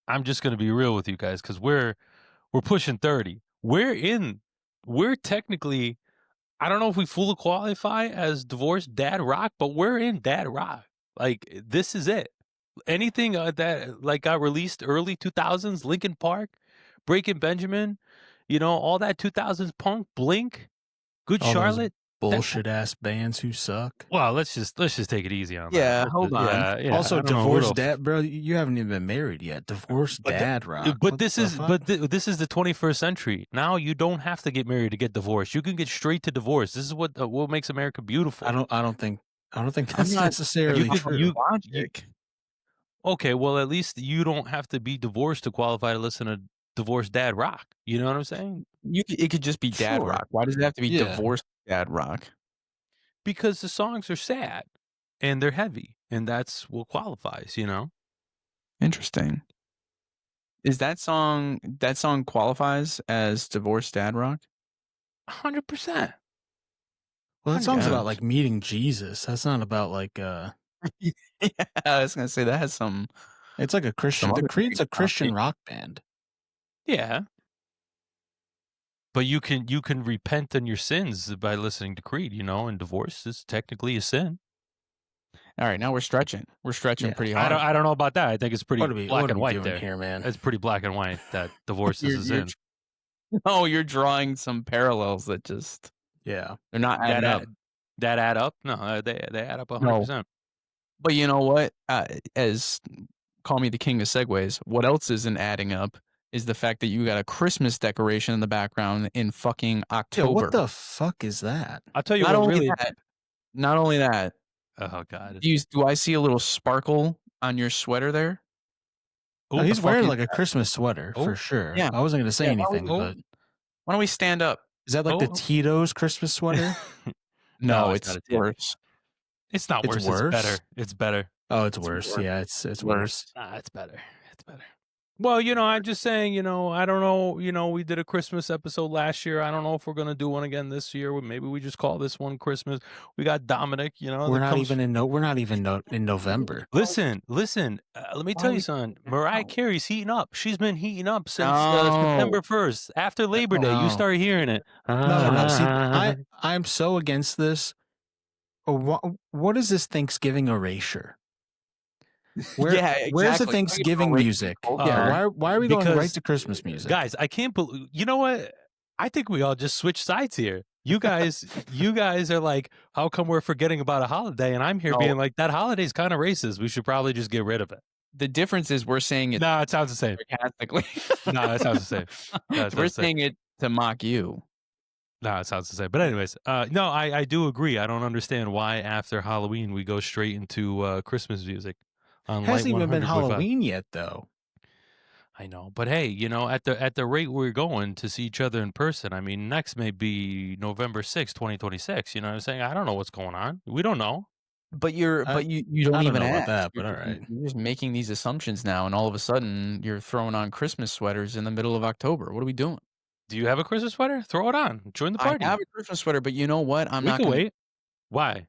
I'm just gonna be real with you guys because we're pushing 30. We're technically, I don't know if we fully qualify as divorced dad rock, but we're in dad rock. Like this is it. Anything that like got released early 2000s, Linkin Park, Breaking Benjamin, all that 2000s punk, Blink, Good All those Charlotte. That bullshit ass bands who suck. well, let's just take it easy on that. Yeah, hold on. Yeah. Also, I don't know who divorced the dad, bro. You haven't even been married yet. Divorced but dad rock. but What this the is fuck? this is the 21st century. Now you don't have to get married to get divorced. You can get straight to divorce. This is what makes America beautiful. I don't think I'm that's not necessarily You could- true. you- logic. Okay, well at least you don't have to be divorced to qualify to listen to divorced dad rock. You know what I'm saying? It could just be dad Sure. rock. Why does it have to be Yeah. divorced dad rock? Because the songs are sad and they're heavy, and that's what qualifies. Interesting. Is that song qualifies as divorced dad rock? 100%. Well, that song's Yeah. about like meeting Jesus. That's not about like Yeah, I was gonna say that has some. it's like a Christian. The other Creed's a thing. Christian rock band. Yeah. But you can repent on your sins by listening to Creed, and divorce is technically a sin. All right, now we're stretching. We're stretching Yeah. pretty hard. I don't know about that. I think it's pretty What are we black and white doing there. here, man? It's pretty black and white that divorce is a sin. Oh, you're drawing some parallels that just Yeah. they're not That adding up. that add up? No, they add up 100%. But you know what? As call me the king of segues. What else isn't adding up is the fact that you got a Christmas decoration in the background in fucking Yeah, October. what the fuck is that? I'll tell you Not what only really. that. Not only that. Oh God. Do I see a little sparkle on your sweater there? Oh, What he's the fuck wearing is like a that? Christmas sweater Oh, for sure. yeah. I wasn't gonna say Yeah, anything, oh. but Why don't we stand up? is that like the Oh. Tito's Christmas sweater? No, it's it's not a tip. worse. It's not It's worse. worse? It's better. It's better. Oh, it's It's worse. worse. Yeah, it's worse. It's better. It's better. Well, I'm just saying, I don't know, we did a Christmas episode last year. I don't know if we're going to do one again this year. Maybe we just call this one Christmas. We got Dominic, We're not even in in November. Listen, let me tell you something. Mariah Carey's heating up. She's been heating up since September 1st. After Labor Day, you No. start hearing it. No. See, I'm so against this. What is this Thanksgiving erasure? Where's the exactly. Thanksgiving music? people. Yeah, why are we going Because- right to Christmas music? Guys, I can't believe. You know what? I think we all just switched sides here. You guys are like, how come we're forgetting about a holiday? And I'm here No. being like, that holiday's kind of racist. We should probably just get rid of it. The difference is we're saying it No, it sounds the same. sarcastically. No, that sounds the same. No, it sounds We're the same. saying it to mock you. No, it sounds the same. But anyways, no, I do agree. I don't understand why after Halloween we go straight into Christmas music. On It hasn't Light even been 100.5. Halloween yet, though. I know, but hey, at the rate we're going to see each other in person, I mean, next may be November 6th, 2026. You know what I'm saying? I don't know what's going on. We don't know. But you I don't don't even know about ask. that, but You're- all right. You're just making these assumptions now, and all of a sudden you're throwing on Christmas sweaters in the middle of October. What are we doing? Do you have a Christmas sweater? Throw it on. Join the party. I have a Christmas sweater, but you know what? I'm we not can gonna wait. Why?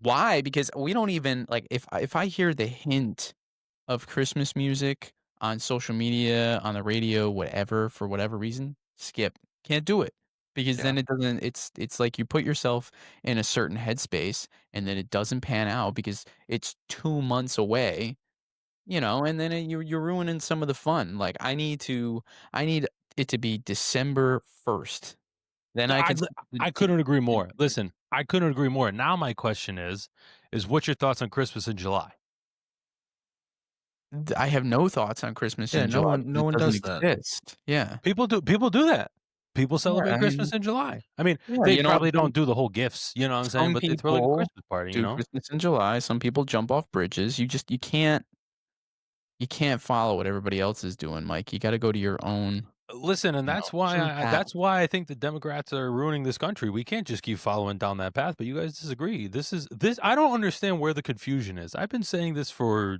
Why? Because we don't even like if I hear the hint of Christmas music on social media, on the radio, whatever, for whatever reason, skip. Can't do it. Because then it doesn't it's like you put yourself in a certain headspace and then it doesn't pan out because it's 2 months away, and then you're ruining some of the fun. Like I need it to be December 1st. Then I can I couldn't agree more. Listen, I couldn't agree more. Now my question is what's your thoughts on Christmas in July? I have no thoughts on Christmas Yeah, in no July. one- no It one doesn't does that. exist. Yeah. People do that. People celebrate I Christmas mean- in July. I mean, Yeah, they you know, probably don't do the whole gifts, you know what I'm saying? some But they throw like a people Christmas party, do Christmas in July. Some people jump off bridges. You can't follow what everybody else is doing, Mike. You got to go to your own. Listen, and that's why true path. that's why I think the Democrats are ruining this country. We can't just keep following down that path. But you guys disagree. This. I don't understand where the confusion is. I've been saying this for,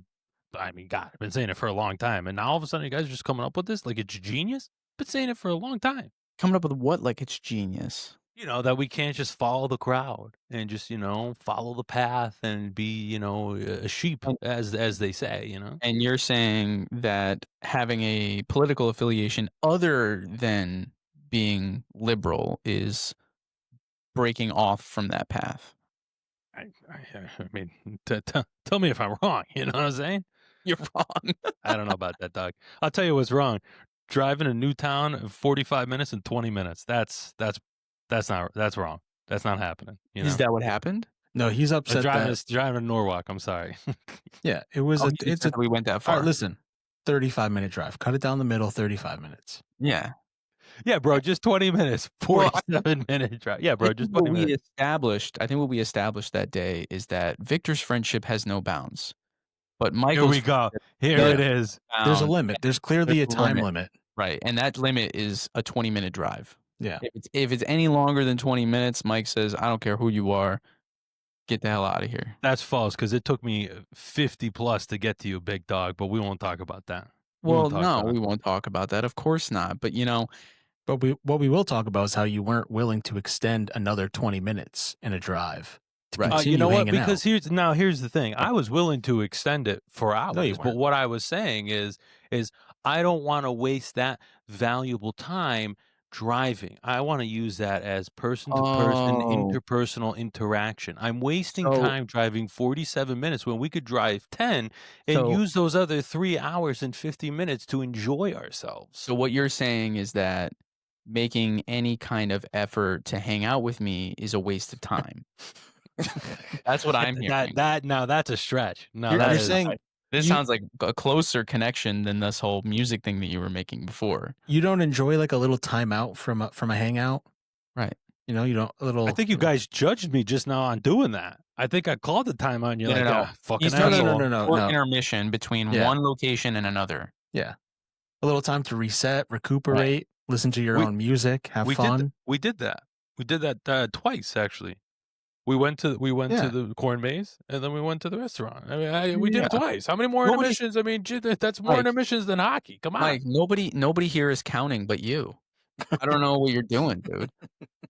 I mean, God, I've been saying it for a long time, and now all of a sudden you guys are just coming up with this like it's genius. Been saying it for a long time. Coming up with what like it's genius. that we can't just follow the crowd and just, follow the path and be, a sheep And as they say. and you're saying that having a political affiliation other than being liberal is breaking off from that path. I mean, tell me if I'm wrong. You know what I'm saying? You're wrong. I don't know about that, dog. I'll tell you what's wrong. Driving to Newtown 45 minutes and 20 minutes. That's wrong. That's not happening. Is that what happened? No, he's upset driving that. driving to Norwalk. I'm sorry. Yeah, it was. Oh, It's a. we went that All far. right, listen. 35-minute drive. Cut it down the middle. 35 minutes. Yeah. Yeah, bro, just 20 minutes. Well, 47-minute drive. Yeah, I bro, think just what 20 minutes. I think what we established that day is that Victor's friendship has no bounds, but Here Michael's we go. Here Yeah. it is. There's a bound- limit. There's clearly There's a a time limit. limit. right, and that limit is a 20-minute drive. Yeah. If it's any longer than 20 minutes, Mike says, "I don't care who you are, get the hell out of here." That's false because it took me 50 plus to get to you, big dog, but we won't talk about that. Well, won't talk no, about it. we won't talk about that. Of course not. But But what we will talk about is how you weren't willing to extend another 20 minutes in a drive to Right. continue You know what? hanging out. Because here's the thing. I was willing to extend it for hours, No, you but weren't. what I was saying is I don't want to waste that valuable time driving. I want to use that as person to person Oh. interpersonal interaction. I'm wasting So- time driving 47 minutes when we could drive 10 and So- use those other 3 hours and 50 minutes to enjoy ourselves. So what you're saying is that making any kind of effort to hang out with me is a waste of time. That's what I'm hearing. Now that's a stretch. No, You're that is- saying This you- sounds like a closer connection than this whole music thing that you were making before. you don't enjoy like a little timeout from a hangout, Right. you know, you don't a little. I think you guys judged me just now on doing that. I think I called the time on you. No, Like, no, no. "Ah, fucking He's asshole." talking no, Or no. intermission between Yeah. one location and another. A little time to reset, recuperate, listen to your We- own music, have we fun. Did we did that. We did that twice actually. We went to Yeah. the corn maze and then we went to the restaurant. I mean, we did it Yeah. twice. How many more Nobody- intermissions? I mean, that's more Mike. intermissions than hockey. Come on. Mike, nobody here is counting but you. I don't know what you're doing, dude.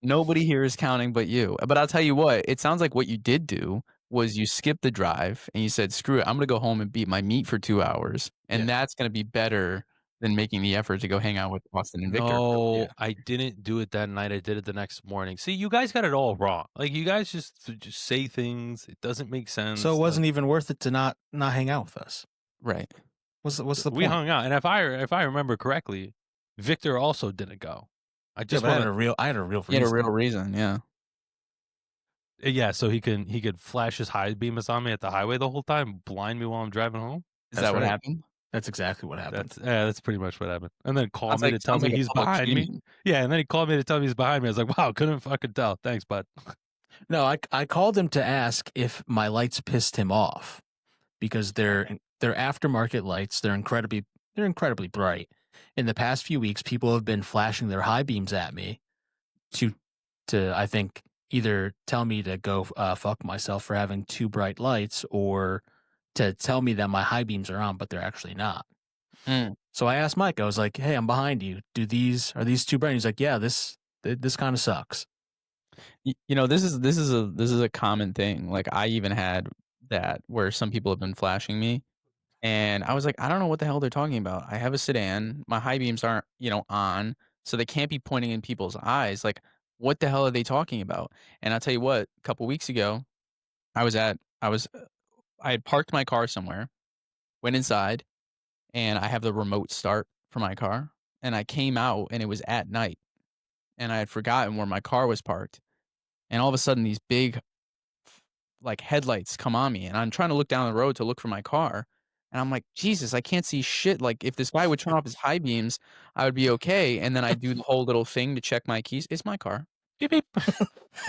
Nobody here is counting but you. But I'll tell you what, it sounds like what you did do was you skipped the drive and you said, screw it, I'm gonna go home and beat my meat for 2 hours. And Yeah. that's gonna be better than making the effort to go hang out with Austin and Victor. No, Yeah. I didn't do it that night. I did it the next morning. See, you guys got it all wrong. Like you guys just say things. It doesn't make sense. So it like- wasn't even worth it to not hang out with us. Right. What's the we point? hung out, and if I remember correctly, Victor also didn't go. I Yeah, just but I had want a real You had a reason. real reason, yeah. yeah, so he could flash his high beams on me at the highway the whole time, blind me while I'm driving home. Is That's that what right. happened? That's exactly what happened. That's pretty much what happened. And then called Sounds me like- to tell sounds me like a he's public behind me. shaming. Yeah, and then he called me to tell me he's behind me. I was like, wow, couldn't fucking tell. Thanks, bud. No, I called him to ask if my lights pissed him off because they're aftermarket lights. They're incredibly bright. In the past few weeks, people have been flashing their high beams at me to I think either tell me to go fuck myself for having too bright lights or to tell me that my high beams are on, but they're actually not. Mm. So I asked Mike. I was like, "Hey, I'm behind you. Are these too bright?" He's like, "Yeah, this kind of sucks." You know, this is a common thing. Like I even had that where some people have been flashing me and I was like, I don't know what the hell they're talking about. I have a sedan. My high beams aren't, on, so they can't be pointing in people's eyes. Like, what the hell are they talking about? And I'll tell you what, a couple weeks ago, I had parked my car somewhere, went inside, and I have the remote start for my car, and I came out and it was at night. And I had forgotten where my car was parked. And all of a sudden, these big, like, headlights come on me. And I'm trying to look down the road to look for my car. And I'm like, Jesus, I can't see shit. Like, if this guy would turn off his high beams, I would be okay. And then I do the whole little thing to check my keys. It's my car. Beep, beep.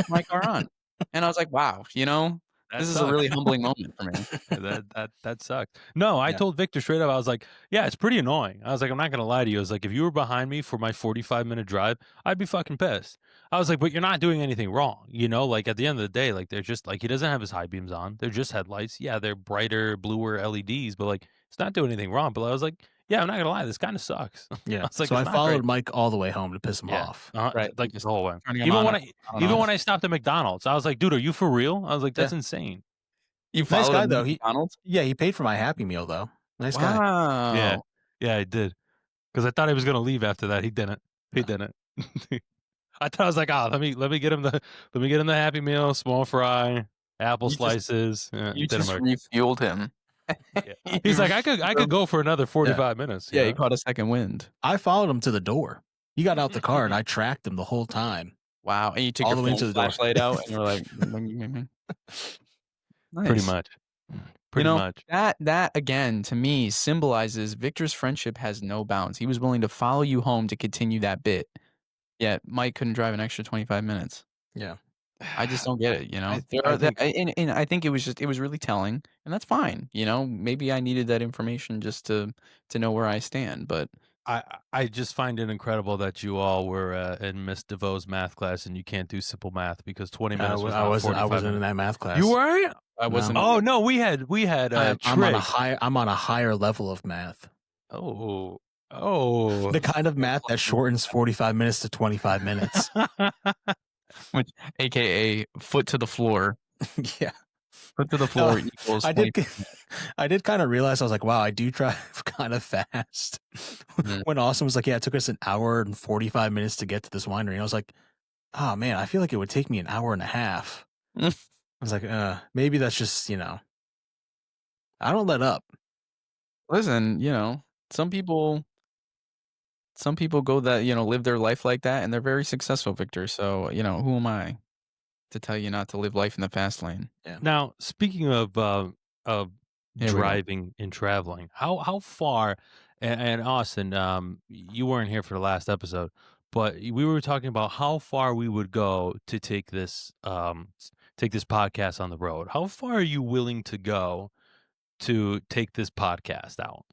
My car on. And I was like, wow, That this is a sucks. really humbling moment for me. that sucked. No, I Yeah. told Victor straight up. I was like, "Yeah, it's pretty annoying." I was like, "I'm not gonna lie to you." I was like, "If you were behind me for my 45-minute drive, I'd be fucking pissed." I was like, "But you're not doing anything wrong, Like at the end of the day, like they're just like he doesn't have his high beams on. They're just headlights. Yeah, they're brighter, bluer LEDs, but like it's not doing anything wrong." But I was like, yeah, I'm not gonna lie, this kind of sucks. Yeah. was like, so "It's I not followed great." Mike all the way home to piss him Yeah, off. Right, like just the whole way. turning him Even on when and I on and even when off. I stopped at McDonald's, I was like, "Dude, are you for real?" I was like, Yeah. "That's insane." You Nice followed guy him to though. McDonald's? Yeah, he paid for my Happy Meal though. Nice guy. Yeah, Wow. yeah, I did because I thought he was gonna leave after that. He didn't. He didn't. I thought I was like, "Oh, let me get him the Happy Meal, small fry, apple You just slices." you Didn't just work. refueled him. Yeah. You He's like, "I could go for another 45 minutes." Yeah, You he know? caught a second wind. I followed him to the door. He got out the car and I tracked him the whole time. Wow, and you took All your the way phone to the door. flashlight out and you're like, Pretty nice. much. You Pretty know, much. that again to me symbolizes Victor's friendship has no bounds. He was willing to follow you home to continue that bit. Yet Mike couldn't drive an extra 25 minutes. Yeah. I just don't get it, you know. I There are think and I think it was really telling, and that's fine. You know, maybe I needed that information just to know where I stand. But I just find it incredible that you all were in Miss DeVoe's math class and you can't do simple math because 20 I, minutes was I not wasn't. 45 I wasn't in minutes. that math class. You weren't? I wasn't. Oh no, we had I'm on a trig. I'm on a higher level of math. Oh. The kind of math that shortens 45 minutes to 25 minutes. Which, AKA foot to the floor. Yeah. Foot to the floor equals. I 20. did kind of realize, I was like, wow, I do drive kind of fast. When Austin was like, yeah, it took us an hour and 45 minutes to get to this winery. And I was like, oh man, I feel like it would take me an hour and a half. I was like, maybe that's just, I don't let up. Listen, some people go that, live their life like that, and they're very successful, Victor. So, who am I to tell you not to live life in the fast lane? Yeah. Now, speaking of Here we go. driving and traveling, how far and Austin, you weren't here for the last episode, but we were talking about how far we would go to take this podcast on the road. How far are you willing to go to take this podcast out?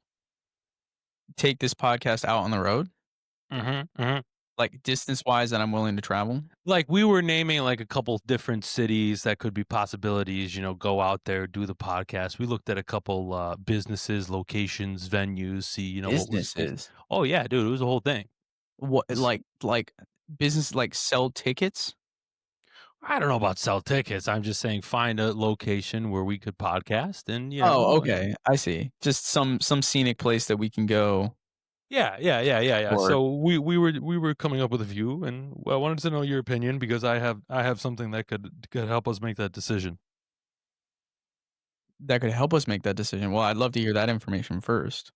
Take this podcast out on the road, Mm-hmm. like distance-wise, that I'm willing to travel. Like we were naming like a couple different cities that could be possibilities, go out there, do the podcast. We looked at a couple businesses, locations, venues, see, what was Businesses. Oh yeah, dude, it was a whole thing. What, like business, like sell tickets? I don't know about sell tickets. I'm just saying find a location where we could podcast and Oh, okay, I see. Just some scenic place that we can go. Yeah. Or- So we were coming up with a few, and I wanted to know your opinion because I have something that could help us make that decision. That could help us make that decision. Well, I'd love to hear that information first.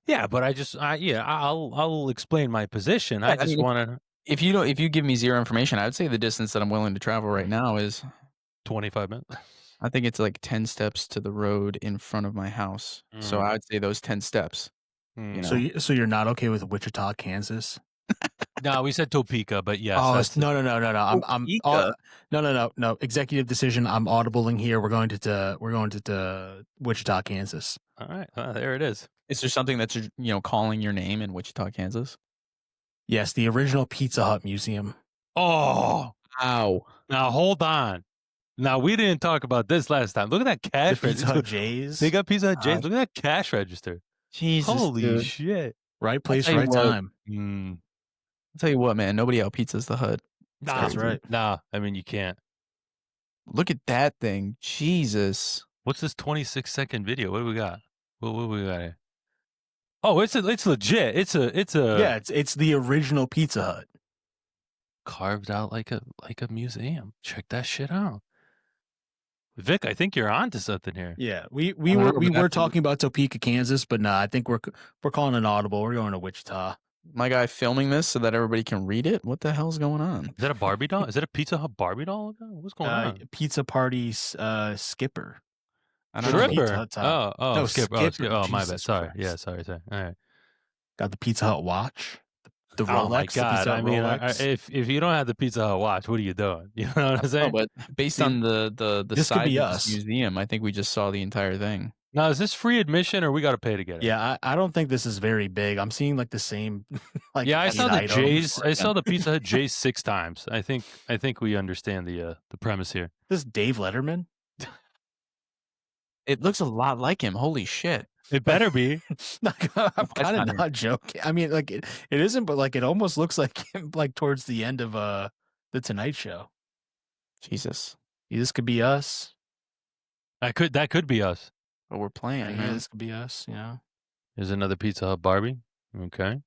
Yeah, but I'll explain my position. Yeah, I I just mean, want to If you give me zero information, I would say the distance that I'm willing to travel right now is, 25 minutes. I think it's like 10 steps to the road in front of my house. So I would say those 10 steps. Mm. So you're not okay with Wichita, Kansas? No, we said Topeka, but yes. Oh that's no. I'm Topeka? no. Executive decision. I'm audibling here. We're going to Wichita, Kansas. all right. There it is. Is there something that's calling your name in Wichita, Kansas? Yes, the original Pizza Hut museum. Oh, Wow. now hold on. Now we didn't talk about this last time. Look at that The cash Pizza register. Hut J's. They got Pizza Hut James. Look at that cash register. Jesus, Holy dude. shit. Right place, tell you right what. time. Mm. I'll tell you what, man. Nobody out pizzas the Hut. Nah, That's right. Nah, I mean you can't. Look at that thing. Jesus. What's this 26-second video? What do we got? What we got here? Oh, it's legit. It's a Yeah, it's the original Pizza Hut. carved out like a museum. Check that shit out. Vic, I think you're onto something here. Yeah, we I don't know, but were that's- talking about Topeka, Kansas, but nah, I think we're calling an audible. We're going to Wichita. My guy filming this so that everybody can read it? What the hell's going on? Is that a Barbie doll? Is that a Pizza Hut Barbie doll? What's going on? Pizza Party's Skipper. I don't know. Pizza Stripper. Hut top. Oh, No, Skip. Oh, Skipper. Skip. Oh, my bad. Jesus Sorry. Christ. Yeah, sorry. All right. Got the Pizza Hut watch. The Rolex. Oh my the Pizza god! Hut I mean, Rolex. if you don't have the Pizza Hut watch, what are you doing? You know what I'm No, saying? but based on the This could size be of us. this museum, I think we just saw the entire thing. Now, is this free admission or we got to pay to get it? Yeah, I don't think this is very big. I'm seeing like the same. Like Yeah, I 8 saw the items. J's. I saw the Pizza Hut J's 6 times. I think we understand the premise here. This is Dave Letterman. It looks a lot like him. Holy shit. It better be. I'm That's kind not of not joking. I mean, like it isn't, but like it almost looks like like towards the end of the Tonight Show. Jesus. This could be us. That could be us. But we're playing, Yeah, man. this could be us. Yeah. There's another Pizza Hut Barbie. Okay.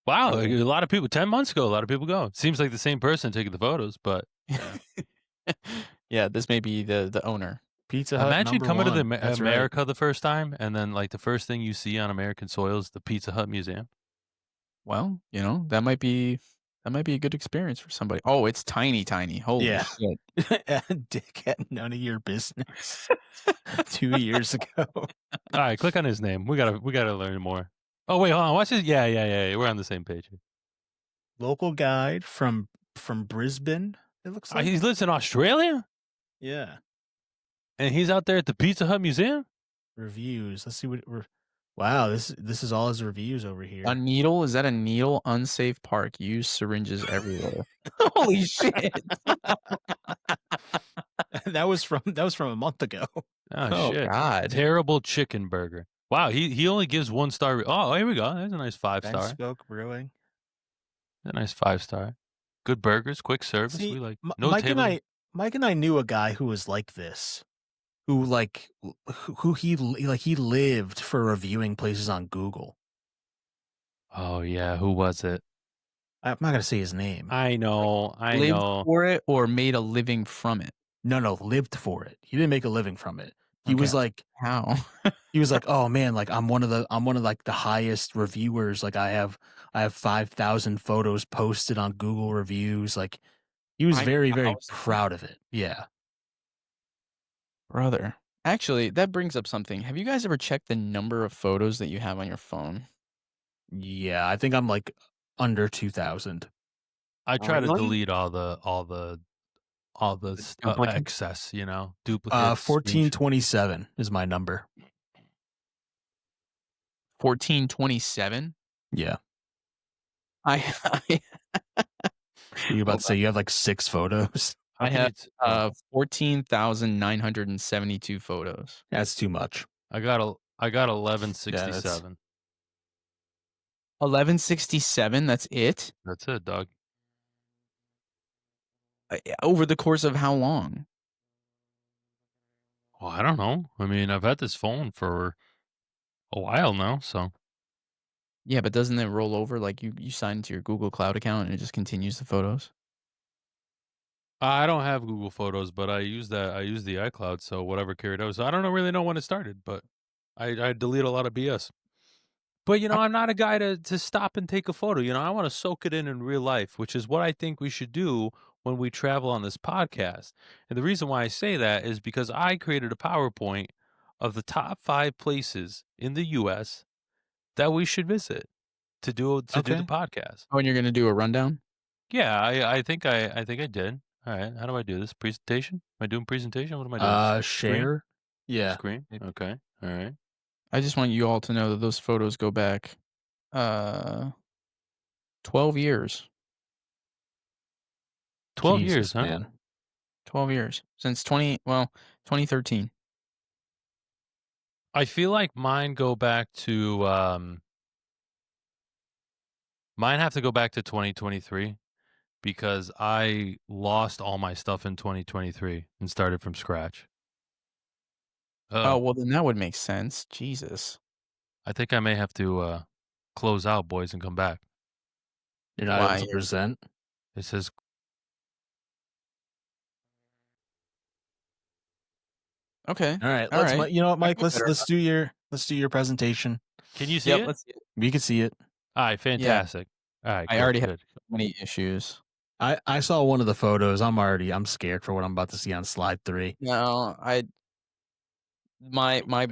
Wow, Oh. a lot of people. 10 months ago, a lot of people go. Seems like the same person taking the photos, but Yeah, this may be the owner. Pizza Hut. imagine number coming to the one. That's right. America the first time, and then like the first thing you see on American soil is the Pizza Hut Museum. Well, that might be a good experience for somebody. Oh, it's tiny. Holy Yeah. shit. Dickhead, none of your business. 2 years ago. All right, click on his name. We gotta learn more. Oh wait, hold on. Watch this. Yeah. We're on the same page. Local guide from Brisbane. It looks like. He lives in Australia, Yeah. and he's out there at the Pizza Hut Museum. Reviews. Let's see what. Wow, this is all his reviews over here. A needle? Is that a needle? Unsafe park. Use syringes everywhere. Holy shit. that was from a month ago. Oh, shit! God. Terrible chicken burger. Wow, he only gives 1 star. Oh, here we go. There's a nice 5-star. Smoke Brewing. A nice 5-star. Good burgers, quick service. See, We like no Mike table. Mike and I knew a guy who was like this, who he lived for reviewing places on Google. Oh yeah, who was it? I'm not gonna say his name. I know. Lived for it or made a living from it? No, lived for it. He didn't make a living from it. He was like, how? He was like, oh man, like I'm one of like the highest reviewers. Like I have 5,000 photos posted on Google reviews. Like he was very, very proud of it. Yeah. Brother. Actually, that brings up something. Have you guys ever checked the number of photos that you have on your phone? Yeah, I think I'm like under 2,000. I try to Really? delete all the excess, duplicates. 1427 is my number. 1427? Yeah. I You about to say you have like 6 photos? I have 14,972 photos. That's too much. I got 1167. 1167, that's it? That's it, dog. Over the course of how long? Well, I don't know. I mean, I've had this phone for a while now, so. Yeah, but doesn't it roll over? Like you sign into your Google Cloud account and it just continues the photos? I don't have Google Photos, but I use the iCloud, so whatever carried over. So I don't really know when it started, but I delete a lot of BS. But I'm not a guy to stop and take a photo. I want to soak it in real life, which is what I think we should do when we travel on this podcast. And the reason why I say that is because I created a PowerPoint of the top 5 places in the U.S. that we should visit to do the podcast. Oh, and you're gonna do a rundown? Yeah, I think I did. All right, how do I do this? Presentation? Am I doing presentation? What am I doing? Share. Yeah. Screen. Okay. All right. I just want you all to know that those photos go back 12 years. 12 years, huh? Man. 12 years. Since 2013. I feel like mine go back to mine have to go back to 2023 because I lost all my stuff in 2023 and started from scratch. Oh, well then that would make sense. Jesus. I think I may have to close out, boys, and come back. You're not able to present? It says Okay. All right. You know what, Mike? Let's do your presentation. Can you see it? Let's see it. We can see it. All right, fantastic. All right, I already have so many issues. I saw one of the photos. I'm scared for what I'm about to see on slide 3. No, my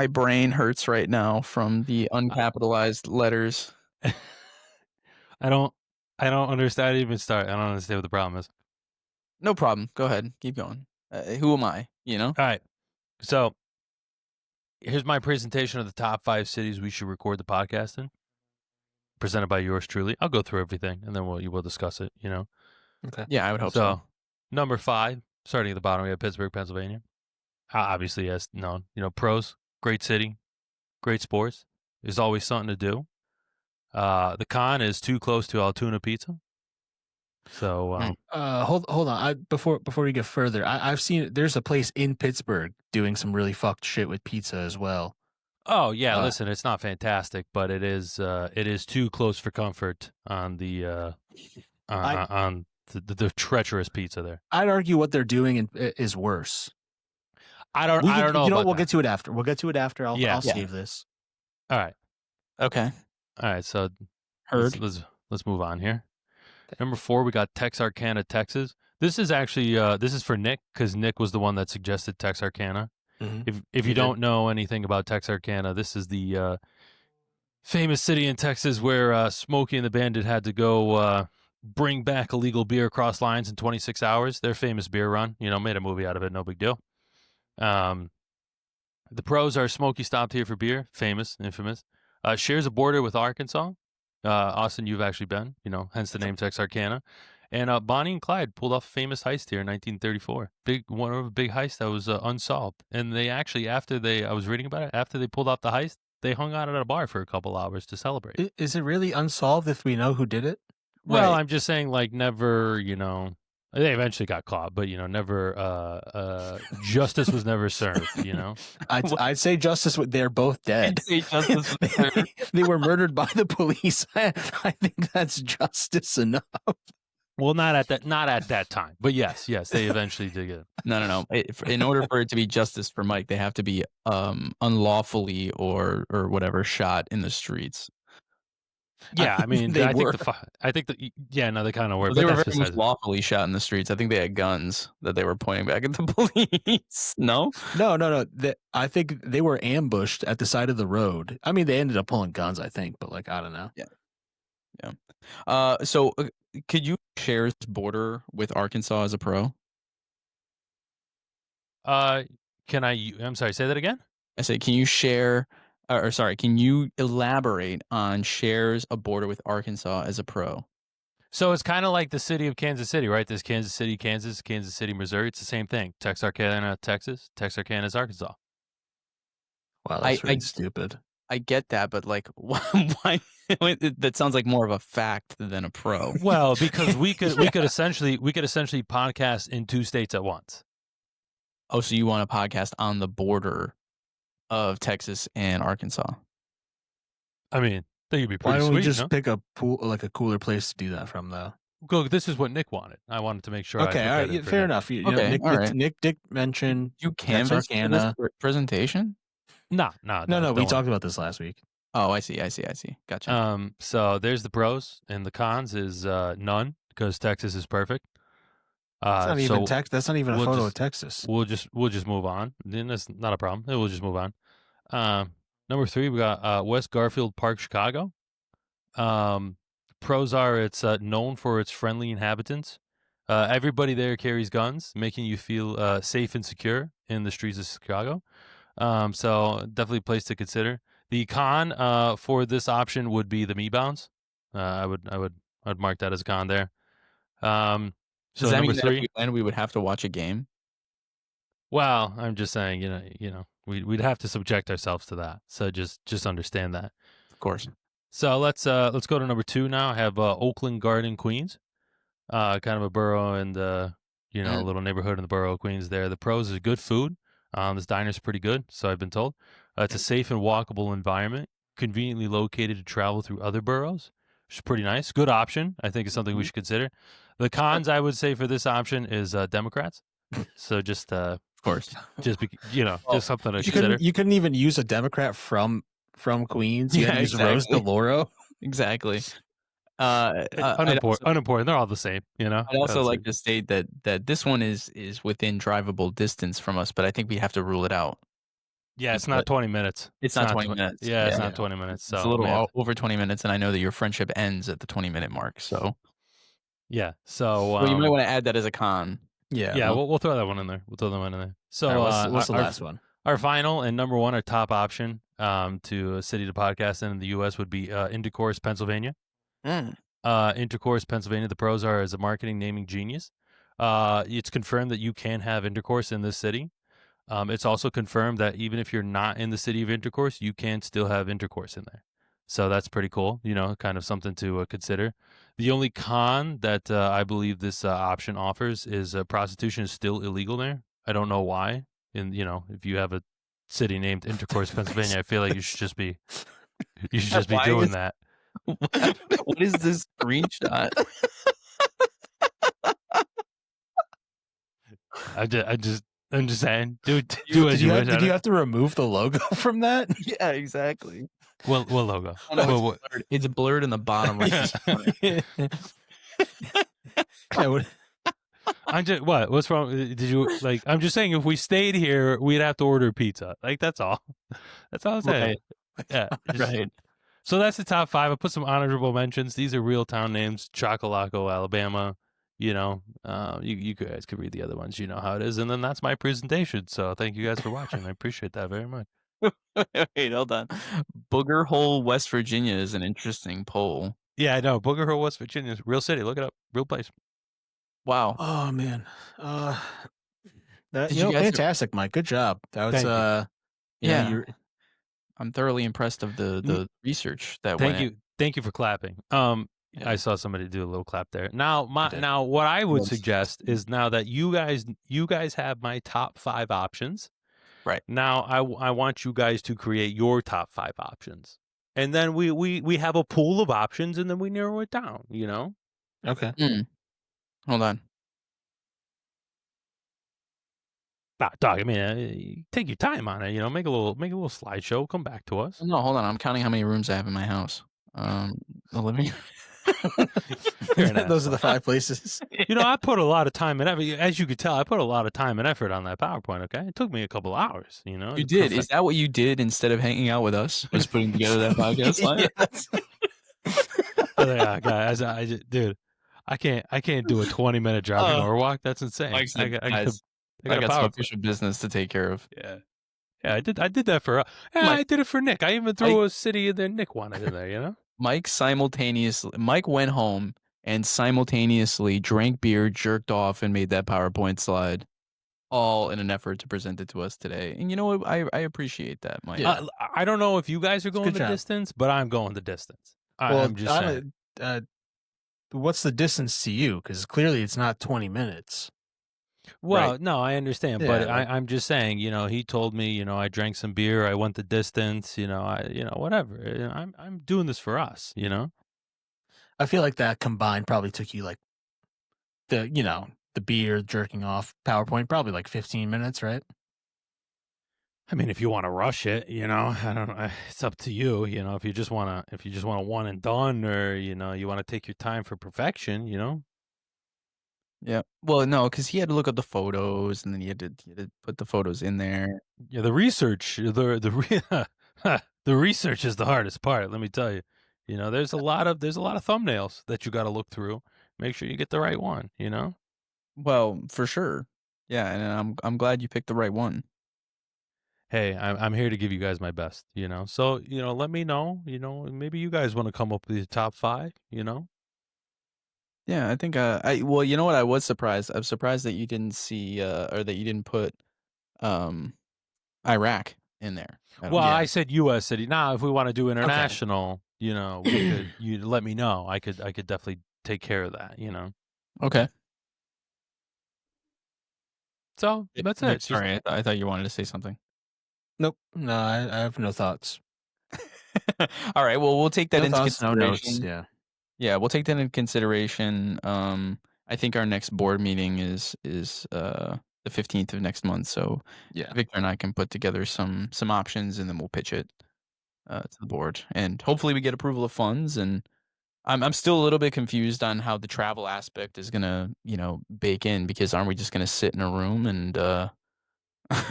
brain hurts right now from the uncapitalized letters. I don't understand. I didn't even start. I don't understand what the problem is. No problem. Go ahead. Keep going. Who am I? All right. So here's my presentation of the top 5 cities we should record the podcast in. Presented by yours truly. I'll go through everything and then we'll discuss it, Okay. Yeah, I would hope so. Number 5, starting at the bottom, we have Pittsburgh, Pennsylvania. obviously, as known, pros, great city, great sports. There's always something to do. The con is too close to Altoona Pizza. So hold on. Before we get further, I've seen there's a place in Pittsburgh doing some really fucked shit with pizza as well. oh yeah, listen, it's not fantastic, but it is too close for comfort on the on the treacherous pizza there. I'd argue what they're doing is worse. I don't know. You know, about we'll that. get to it after. We'll get to it after. I'll Yeah. save this. All right. Okay. All right. So Heard. let's move on here. Number 4, we got Texarkana, Texas. This is actually this is for Nick, because Nick was the one that suggested Texarkana. Mhm. If you don't know anything about Texarkana, this is the famous city in Texas where Smokey and the Bandit had to go bring back illegal beer across lines in 26 hours. Their famous beer run, made a movie out of it. No big deal. The pros are Smokey stopped here for beer, famous, infamous. Shares a border with Arkansas. Austin, you've actually been, hence the name Texarkana. And Bonnie and Clyde pulled off a famous heist here in 1934. One of a big heist that was unsolved. And they actually, I was reading about it, after they pulled off the heist, they hung out at a bar for a couple hours to celebrate. Is it really unsolved if we know who did it? Well, I'm just saying, like, never, they eventually got caught, but never justice was never served. I'd say justice. They're both dead. They were murdered by the police. I think that's justice enough. Well, not at that time, but yes, they eventually did it. No. In order for it to be justice for Mike, they have to be unlawfully or whatever shot in the streets. Yeah, I mean, they I were. think they kind of were. Well, but they were that's very much besides- lawfully shot in the streets. I think they had guns that they were pointing back at the police. No? No. I think they were ambushed at the side of the road. I mean, they ended up pulling guns, I think, but like, I don't know. Yeah. So could you share this border with Arkansas as a pro? Can I? I'm sorry. Say that again. I say, can you share, can you elaborate on shares a border with Arkansas as a pro? So it's kind of like the city of Kansas City, right? There's Kansas City, Kansas, Kansas City, Missouri. It's the same thing. Texarkana, Texas. Texarkana is Arkansas. Wow, that's really stupid. I get that, but like, why? That sounds like more of a fact than a pro. Well, because we could essentially podcast in 2 states at once. Oh, so you want a podcast on the border of Texas and Arkansas? I mean, that would be Why pretty don't sweet. we just no? pick a cooler place to do that from, though? Go. This is what Nick wanted. I wanted to make sure. Okay, all right, fair enough. You know, Okay, Nick, all right. Nick mentioned You canvassed for this Texarkana. presentation? No. We talked about this last week. Oh, I see. Gotcha. So there's the pros, and the cons is none, because Texas is perfect. That's not even so That's not even a we'll photo just- of Texas. We'll just move on. Then that's not a problem. We'll just move on. Number 3, we got West Garfield Park, Chicago. Pros are it's known for its friendly inhabitants. Everybody there carries guns, making you feel safe and secure in the streets of Chicago. So definitely a place to consider. The con for this option would be the me-bounds. I would mark that as a con there. So Does that number mean that 3. if we win, we would have to watch a game? Well, I'm just saying, we'd have to subject ourselves to that. So just understand that. Of course. So let's go to number 2 now. I have Oakland Garden, Queens. Kind of a borough and a little neighborhood in the borough of Queens there. The pros is good food. This diner's pretty good, so I've been told. It's a safe and walkable environment, conveniently located to travel through other boroughs, which is pretty nice. Good option. I think is something we should consider. The cons, I would say, for this option is Democrats. So just Of course. just something to You consider. couldn't even use a Democrat from Queens. You had to use Rose DeLauro. Exactly. Unimportant. They're all the same, I'd also like to state that this one is within drivable distance from us, but I think we have to rule it out. Yeah, it's not 20 minutes. It's not 20 minutes. Yeah, it's not 20 minutes. So It's a little over 20 minutes, and I know that your friendship ends at the 20-minute mark. So, yeah. So well, you might want to add that as a con. Yeah. We'll throw that one in there. So All right, what's the last one? Our final and number 1, our top option to a city to podcast in the U.S. would be Intercourse, Pennsylvania. Intercourse, Pennsylvania. The pros are as a marketing naming genius. It's confirmed that you can have intercourse in this city. It's also confirmed that even if you're not in the city of intercourse, you can still have intercourse in there. So that's pretty cool, kind of something to consider. The only con that I believe this option offers is prostitution is still illegal there. I don't know why. And, if you have a city named Intercourse, Pennsylvania, I feel like you should just be Why doing is- that. What is this screenshot? I'm just saying, do as Did you you, wish. did you have to remove the logo from that? Yeah, exactly. What logo? Oh, no, Well, what- It's blurred in the bottom right. Yeah, what- I'm just what? What's wrong? Did you like? I'm just saying, if we stayed here, we'd have to order pizza. Like that's all. That's all I'm saying. Yeah. Right. So that's the top 5. I put some honorable mentions. These are real town names: Chocolaco, Alabama. You guys could read the other ones. You know how it is. And then that's my presentation. So thank you guys for watching. I appreciate that very much. Wait, hold on. Booger Hole, West Virginia is an interesting poll. Yeah, I know. Booger Hill, West Virginia, real city. Look it up. Real place. Wow. Oh man. Did you guys- fantastic, Mike. Good job. That was Thank you. Yeah. you're- I'm thoroughly impressed of the research that Thank went. you. Thank you for clapping. Yeah. I saw somebody do a little clap there. Now, You did. now, what I would Yes. suggest is now that you guys have my top 5 options. Right. Now, I want you guys to create your top 5 options, and then we have a pool of options, and then we narrow it down. Okay. Hold on. Dog. I mean, take your time on it. Make a little slideshow. Come back to us. No, hold on. I'm counting how many rooms I have in my house. The living. You're an Those are the asshole. 5 places. I put a lot of time and effort. As you could tell, I put a lot of time and effort on that PowerPoint. Okay, it took me a couple hours. You to did. Is perfect- that what you did instead of hanging out with us? Was putting together that podcast line? Yeah, guys, dude, I can't do a 20-minute drive Oh. Norwalk. That's insane. Mike said, I got "Guys, a I got some PowerPoint. official business to take care of. Yeah, I did that for. Yeah, Mike- I did it for Nick. I even threw a city that Nick wanted in there. Mike went home and simultaneously drank beer, jerked off, and made that PowerPoint slide, all in an effort to present it to us today. And you know what? I appreciate that, Mike. Yeah. I don't know if you guys are going good the job. distance, but I'm going the distance. Well, I'm just saying. what's the distance to you? Because clearly it's not 20 minutes. Well, right. no, I understand, Yeah, but like- I'm just saying. He told me, I drank some beer, I went the distance. Whatever. I'm doing this for us. I feel like that combined probably took you like the beer, jerking off, PowerPoint, probably like 15 minutes, right? I mean, if you want to rush it, I don't know. It's up to you. If you just want to one and done, or you want to take your time for perfection. Yeah. Well, no, because he had to look up the photos, and then he had to put the photos in there. Yeah, the research, the research is the hardest part. Let me tell you. There's a lot of thumbnails that you got to look through. Make sure you get the right one. Well, for sure. Yeah, and I'm glad you picked the right one. Hey, I'm here to give you guys my best. So let me know. Maybe you guys want to come up with your top 5. Yeah, I think well, you know what? I was surprised. I'm surprised that you didn't see or that you didn't put Iraq in there. Well, I said U.S. city. Now, if we want to do international, we could. You let me know. I could definitely take care of that. Okay. So that's it. Just- Sorry, I thought you wanted to say something. Nope. No, I have no thoughts. All right. Well, we'll take that No into thoughts, no notes. consideration. Yeah. Yeah, we'll take that into consideration. I think our next board meeting is the 15th of next month. So Yeah. Victor and I can put together some options, and then we'll pitch it to the board, and hopefully we get approval of funds. And I'm still a little bit confused on how the travel aspect is gonna bake in, because aren't we just gonna sit in a room and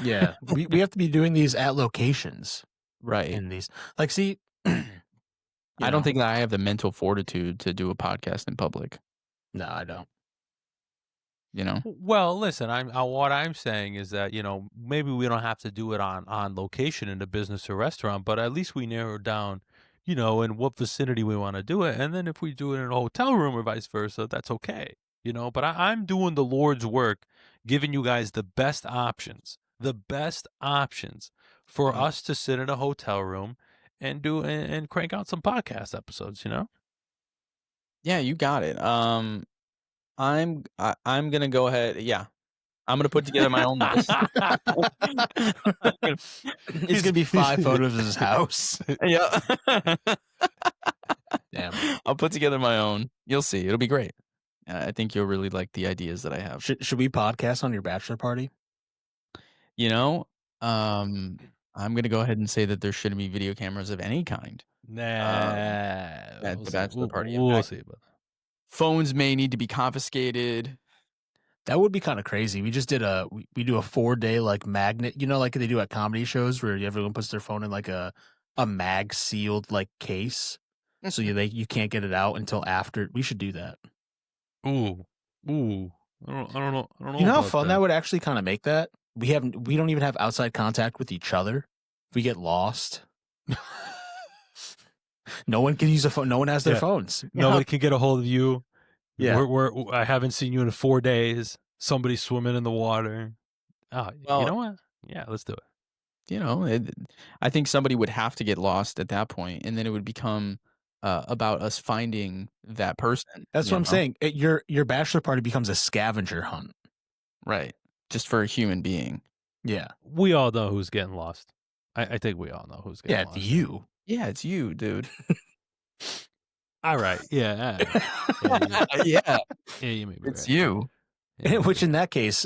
Yeah. we have to be doing these at locations right? in these. Like, see, I don't think that I have the mental fortitude to do a podcast in public. No, I don't. Well, listen. What I'm saying is that maybe we don't have to do it on location in a business or restaurant, but at least we narrow down, in what vicinity we want to do it, and then if we do it in a hotel room or vice versa, that's okay. But I'm doing the Lord's work, giving you guys the best options. the best options for Uh-huh. us to sit in a hotel room and do and crank out some podcast episodes, you know? Yeah, you got it. I'm gonna go ahead. Yeah, I'm gonna put together my own list. It's gonna be 5 photos of his house. Yeah. Damn. I'll put together my own. You'll see. It'll be great. I think you'll really like the ideas that I have. Should we podcast on your bachelor party? You know, I'm gonna go ahead and say that there shouldn't be video cameras of any kind Nah, at we'll the see. bachelor party. In We'll fact, see about that. phones may need to be confiscated. That would be kind of crazy. We just did we do a 4-day like magnet, like they do at comedy shows where everyone puts their phone in like a mag sealed like case, so you can't get it out until after. We should do that. Ooh. I don't know. You know how about fun that would actually kind of make that? We don't even have outside contact with each other. If we get lost, no one can use a phone. No one has their Yeah. phones. Nobody can get a hold of you. Yeah. I haven't seen you in 4 days. Somebody's swimming in the water. Oh, Well- you know what? Yeah, let's do it. You know, I think somebody would have to get lost at that point, and then it would become about us finding that person. That's you what I'm know? saying. Your bachelor party becomes a scavenger hunt. Right. Just for a human being. Yeah. We all know who's getting lost. I think we all know who's getting Yeah, lost. it's you. Yeah, it's you, dude. All right. Yeah. all right. Yeah, Yeah, you may be it's right. you. Yeah, you may Which be in that case,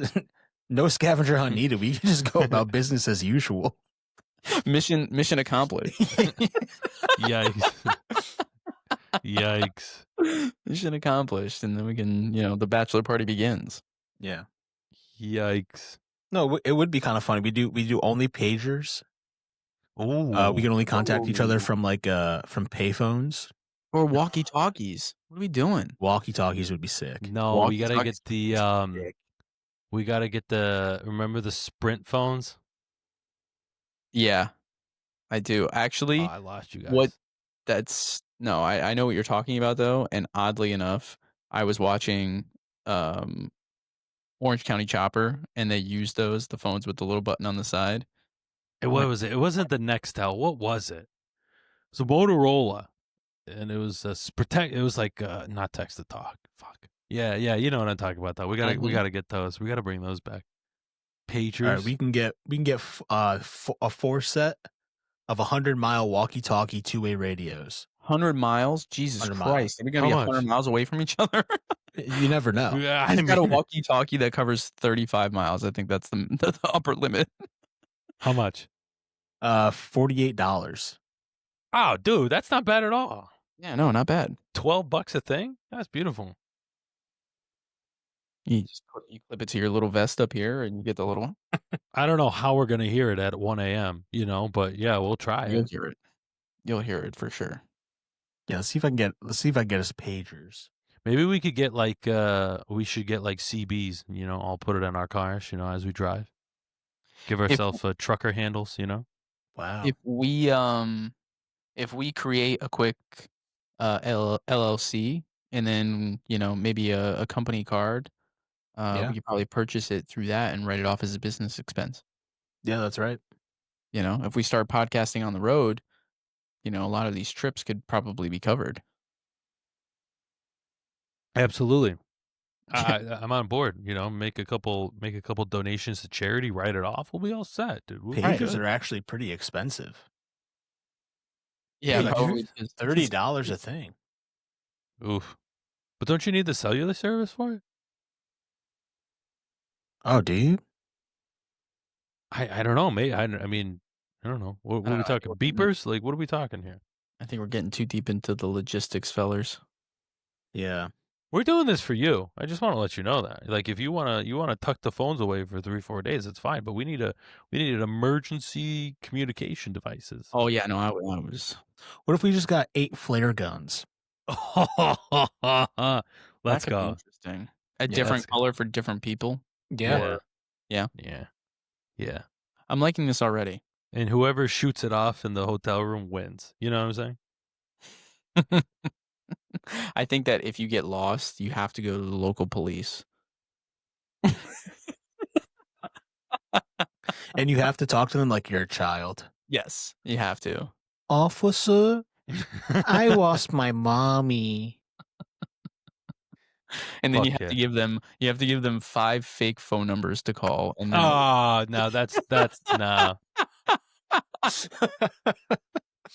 no scavenger hunt needed. We can just go about business as usual. Mission accomplished. Yikes. Yikes. Mission accomplished, and then we can, the bachelor party begins. Yeah. Yikes. No, it would be kind of funny. We do only pagers. Ooh. We can only contact each other from from payphones. Or walkie talkies. What are we doing? Walkie talkies would be sick. No, we gotta Walkie-talkies get the we gotta get remember the Sprint phones? Yeah, I do. Actually, Oh, I lost you guys. what no, I know what you're talking about though, and oddly enough, I was watching Orange County Chopper, and they used the phones with the little button on the side. What was it? It wasn't the Nextel. What was it? It was a Motorola, and it was it was like not text to talk. Fuck. Yeah, you know what I'm talking about. Though we gotta get those. We gotta bring those back. Pagers. All right, we can get a 4 set of 100-mile walkie-talkie 2-way radios. 100 miles? Jesus 100 miles. Christ. Are we going to How be 100 much? miles away from each other? You never know. Yeah, I I got a mean, walkie-talkie that covers 35 miles. I think that's the upper limit. how much? $48. Oh, dude, that's not bad at all. Yeah, no, not bad. $12 a thing? That's beautiful. You clip it to your little vest up here, and you get the little. I don't know how we're gonna hear it at 1 a.m. But yeah, we'll try You'll it. hear it. You'll hear it for sure. Yeah, let's see if I can get us pagers. Maybe we could get we should get like CBs. I'll put it in our cars. As we drive. Give ourselves trucker handles. Wow. If we create a quick LLC, and then maybe a company card, Yeah. we could probably purchase it through that and write it off as a business expense. Yeah, that's right. If we start podcasting on the road, a lot of these trips could probably be covered. Absolutely. I'm on board. Make a couple donations to charity. Write it off. We'll be all set, dude. We'll be Pagers good. are actually pretty expensive. Yeah, Pagers, probably just $30 a thing. Oof. But don't you need the cellular service for it? Oh, do you? I don't know, mate. I mean, I don't know. What are we talking? Beepers? Like, what are we talking here? I think we're getting too deep into the logistics, fellers. Yeah. We're doing this for you. I just want to let you know that. Like, if you wanna tuck the phones away for 3-4 days, it's fine. But we need emergency communication devices. Oh yeah, no, I was. What if we just got 8 flare guns? Let's That could be go. interesting. A Yeah, different that's- color for different people. Yeah. Yeah. I'm liking this already. And whoever shoots it off in the hotel room wins. You know what I'm saying? I think that if you get lost, you have to go to the local police. And you have to talk to them like you're a child. Yes, you have to. Officer, I lost my mommy. And then Fuck you have yeah. to give them 5 fake phone numbers to call, and then Oh no, that's nah.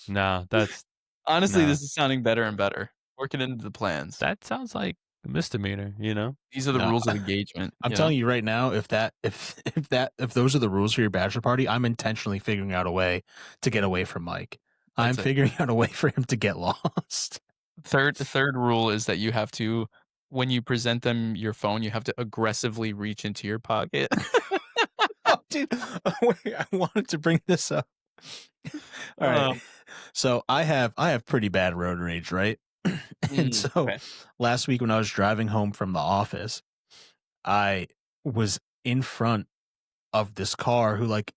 Nah, that's honestly, nah. this is sounding better and better. Working into the plans. That sounds like a misdemeanor, you know? These are the No, rules of engagement. I'm telling you right now, if those are the rules for your bachelor party, I'm intentionally figuring out a way to get away from Mike. I'm That's it. figuring out a way for him to get lost. The third rule is that you have to, when you present them your phone, you have to aggressively reach into your pocket. Oh, dude, wait, I wanted to bring this up. All right, so I have pretty bad road rage, right? And so okay. last week when I was driving home from the office, I was in front of this car who, like,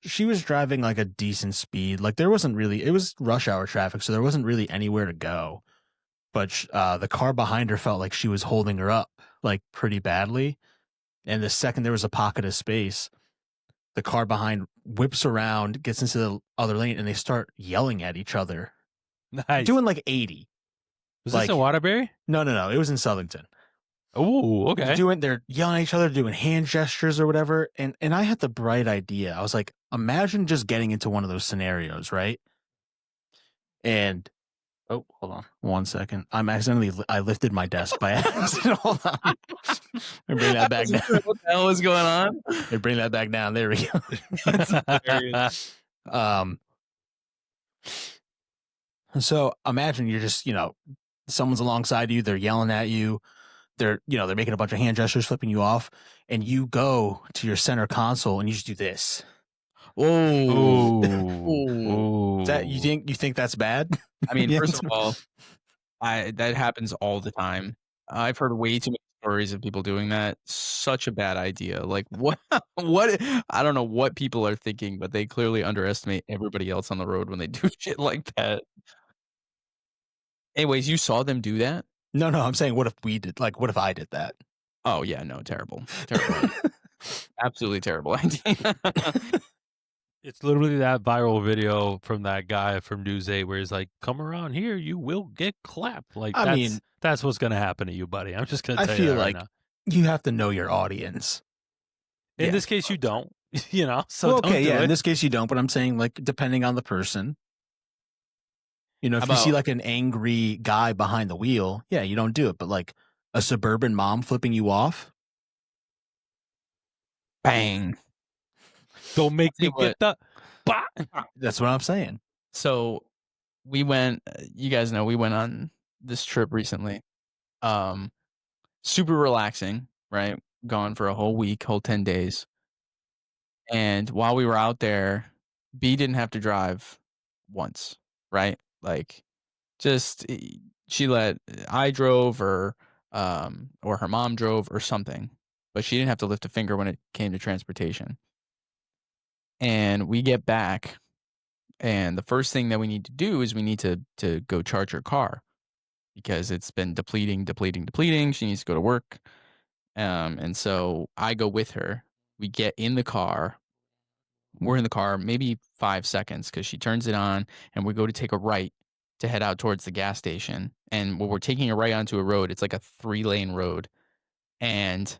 she was driving like a decent speed. Like, there wasn't really, it was rush hour traffic, so there wasn't really anywhere to go. But the car behind her felt like she was holding her up, like, pretty badly. And the second there was a pocket of space, the car behind whips around, gets into the other lane, and they start yelling at each other, Nice. doing like 80. Was this in Waterbury? No, it was in Southington. Oh, okay. They're yelling at each other, doing hand gestures or whatever. And I had the bright idea. I was like, imagine just getting into one of those scenarios, right? And oh, hold on 1 second. I lifted my desk by accident. Hold on. Bring that back down. What the hell is going on? Bring that back down. There we go. That's hilarious. So imagine you're just, someone's alongside you, they're yelling at you, they're making a bunch of hand gestures, flipping you off, and you go to your center console and you just do this. Oh, Ooh. Is that you think that's bad? I mean, Yeah. first of all, that happens all the time. I've heard way too many stories of people doing that. Such a bad idea. Like, what? What? I don't know what people are thinking, but they clearly underestimate everybody else on the road when they do shit like that. Anyways, you saw them do that? No, I'm saying what if I did that? Oh yeah, no, terrible. Terrible. Absolutely terrible idea. It's literally that viral video from that guy from News 8 where he's like, "Come around here, you will get clapped." Like, that's what's gonna happen to you, buddy. I'm just gonna tell you that right now. You have to know your audience. In this case, you don't. So well, don't okay, do yeah. it. In this case, you don't. But I'm saying, like, depending on the person, if you see like an angry guy behind the wheel, yeah, you don't do it. But like a suburban mom flipping you off, Bang. Don't make me get the. That's what I'm saying. So we went. You guys know we went on this trip recently. Super relaxing, right? Gone for a whole week, whole 10 days. And while we were out there, B didn't have to drive once, right? Like, just she let I drove or her mom drove or something, but she didn't have to lift a finger when it came to transportation. And we get back, and the first thing that we need to do is we need to go charge her car because it's been depleting. She needs to go to work. And so I go with her. We get in the car. We're in the car maybe 5 seconds because she turns it on, and we go to take a right to head out towards the gas station. And when we're taking a right onto a road, it's like a 3-lane road. And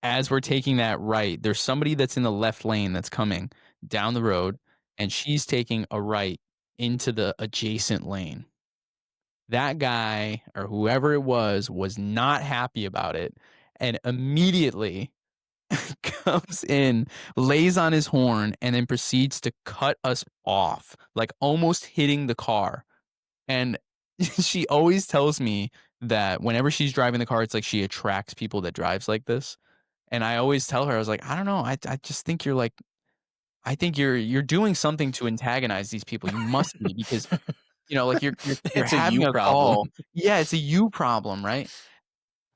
as we're taking that right, there's somebody that's in the left lane that's coming down the road, and she's taking a right into the adjacent lane. That guy or whoever it was not happy about it, and immediately comes in, lays on his horn, and then proceeds to cut us off, like almost hitting the car. And she always tells me that whenever she's driving the car, it's like she attracts people that drives like this. And I always tell her, I was like, I don't know. I just think you're like, I think you're doing something to antagonize these people. You must be, because like you're It's a having you a problem. call. Yeah, it's a you problem, right?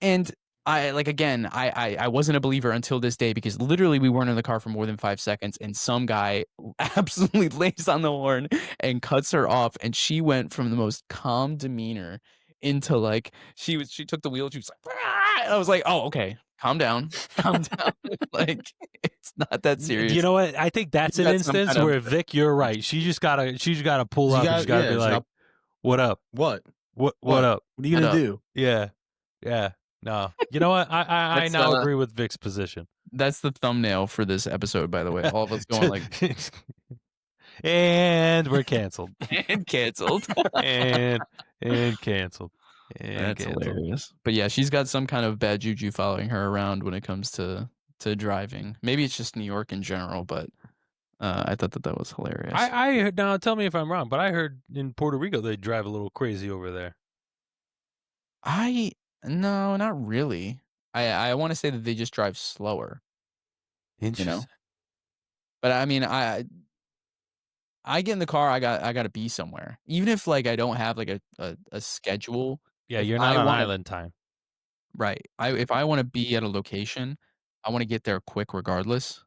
And I wasn't a believer until this day, because literally we weren't in the car for more than 5 seconds, and some guy absolutely lays on the horn and cuts her off, and she went from the most calm demeanor into like she took the wheel. She was like, "Ah!" And I was like, oh, okay. calm down, calm down. Like it's not that serious. You know what? I think that's You an got some instance kind of- where Vic, you're right. She just gotta pull You up. gotta- And she's gotta yeah, be she's like, gotta- "What up? What? What What? up? What are you What gonna up? do? Yeah, yeah. No, you know what? I That's, now agree with Vic's position. That's the thumbnail for this episode, by the way. All of us going like and we're canceled. and canceled. and canceled. And That's canceled. hilarious. But yeah, she's got some kind of bad juju following her around when it comes to driving. Maybe it's just New York in general, but I thought that was hilarious. I heard, now tell me if I'm wrong, but I heard in Puerto Rico they drive a little crazy over there. No, not really. I want to say that they just drive slower. Interesting. But I mean, I get in the car, I got to be somewhere. Even if like I don't have like a schedule. Yeah, if you're not I on wanna- island time. Right. If I want to be at a location, I want to get there quick regardless.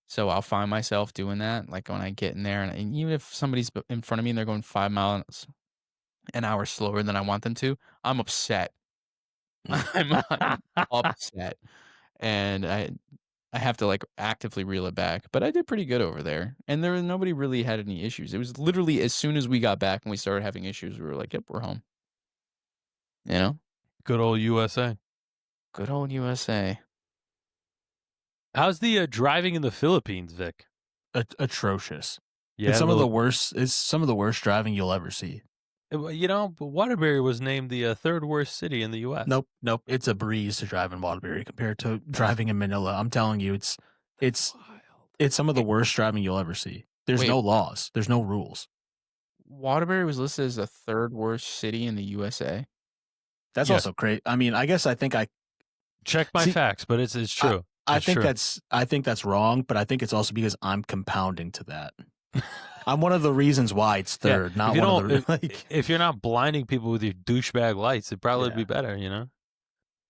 So I'll find myself doing that. Like when I get in there, and even if somebody's in front of me and they're going 5 miles an hour slower than I want them to, I'm upset. I'm upset, and I have to like actively reel it back. But I did pretty good over there, and nobody really had any issues. It was literally as soon as we got back and we started having issues, we were like, "Yep, we're home." You know, Good old USA. good old USA. How's the driving in the Philippines, Vic? Atrocious. Yeah, It's some of the worst. It's some of the worst driving you'll ever see. You know, but Waterbury was named the third worst city in the U.S. Nope. It's a breeze to drive in Waterbury compared to driving in Manila. I'm telling you, it's some of the worst driving you'll ever see. There's Wait. no laws. There's no rules. Waterbury was listed as the third worst city in the USA. That's Yeah. also crazy. I mean, I guess I think Check my See, facts, but it's true. I It's think true. that's wrong, but I think it's also because I'm compounding to that. I'm one of the reasons why it's Yeah, third, not if you one of don't, the like. if you're not blinding people with your douchebag lights, it'd probably Yeah. be better, you know?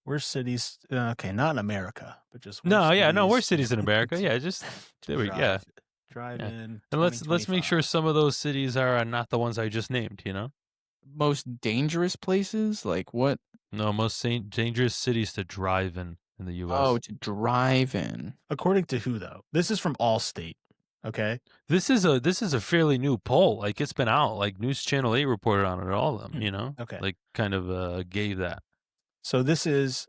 Worst cities. Okay, not in America, but just No, worst yeah, no, we're cities cities in America. Yeah, just there we yeah. Drive Yeah. in. And let's make sure 2025. some of those cities are not the ones I just named, you know? Most dangerous places? Like what? No, most dangerous cities to drive in the U.S. Oh, to drive in. According to who though? This is from Allstate. Okay. This is a fairly new poll. Like it's been out. Like News Channel 8 reported on it, all of them, you know? Okay. Like kind of gave that. So this is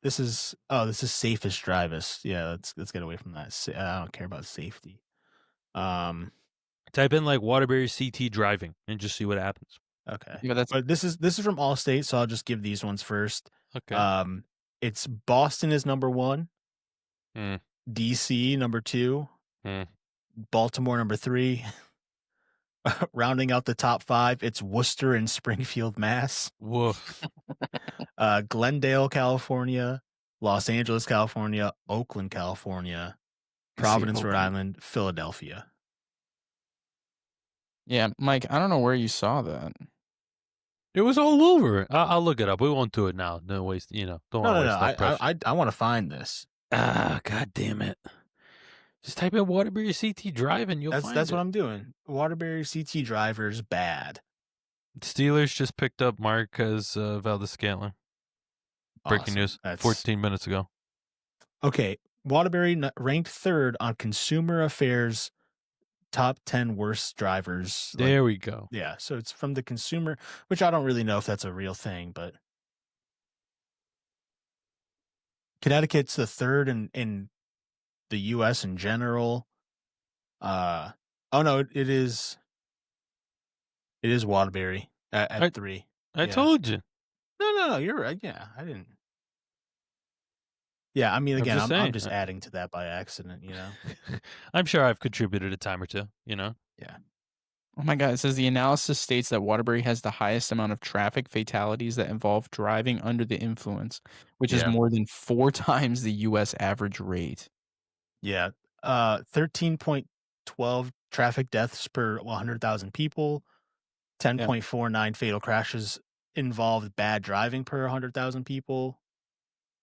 safest drivers. Yeah, let's get away from that. I don't care about safety. Type in like Waterbury CT driving and just see what happens. Okay. Yeah, that's But this is from Allstate, so I'll just give these ones first. Okay. It's Boston is number 1. Mm. DC number 2. Mm. Baltimore number 3. Rounding out the top 5, it's Worcester and Springfield, Mass. Woof. Glendale, California. Los Angeles, California. Oakland, California. I see Providence, Rhode Oakland. Island. Philadelphia. Yeah, Mike, I don't know where you saw that. It was all over. I'll look it up. We won't do it now. No waste. You know. Don't No. want to waste that pressure. I want to find this. God damn it! Just type in Waterbury CT Drive and you'll find That's it. what I'm doing. Waterbury CT drivers bad. Steelers just picked up Marquez Valdez-Scantling. Breaking Awesome. news. That's- 14 minutes ago. Okay, Waterbury ranked 3rd on Consumer Affairs top 10 worst drivers. Like, There we go. yeah, so it's from the consumer, which I don't really know if that's a real thing, but Connecticut's the 3rd in the U.S. in general. Oh no, it is Waterbury at 3. I Yeah. told you. No, you're right. Yeah, I didn't. Yeah, I mean, I'm again, just I'm saying. just adding to that by accident, you know. I'm sure I've contributed a time or two, you know? Oh my God, it says the analysis states that Waterbury has the highest amount of traffic fatalities that involve driving under the influence, which is Yeah. more than 4 times the US average rate. Yeah, 13.12 traffic deaths per 100,000 people. 10.49 fatal crashes involved bad driving per 100,000 people.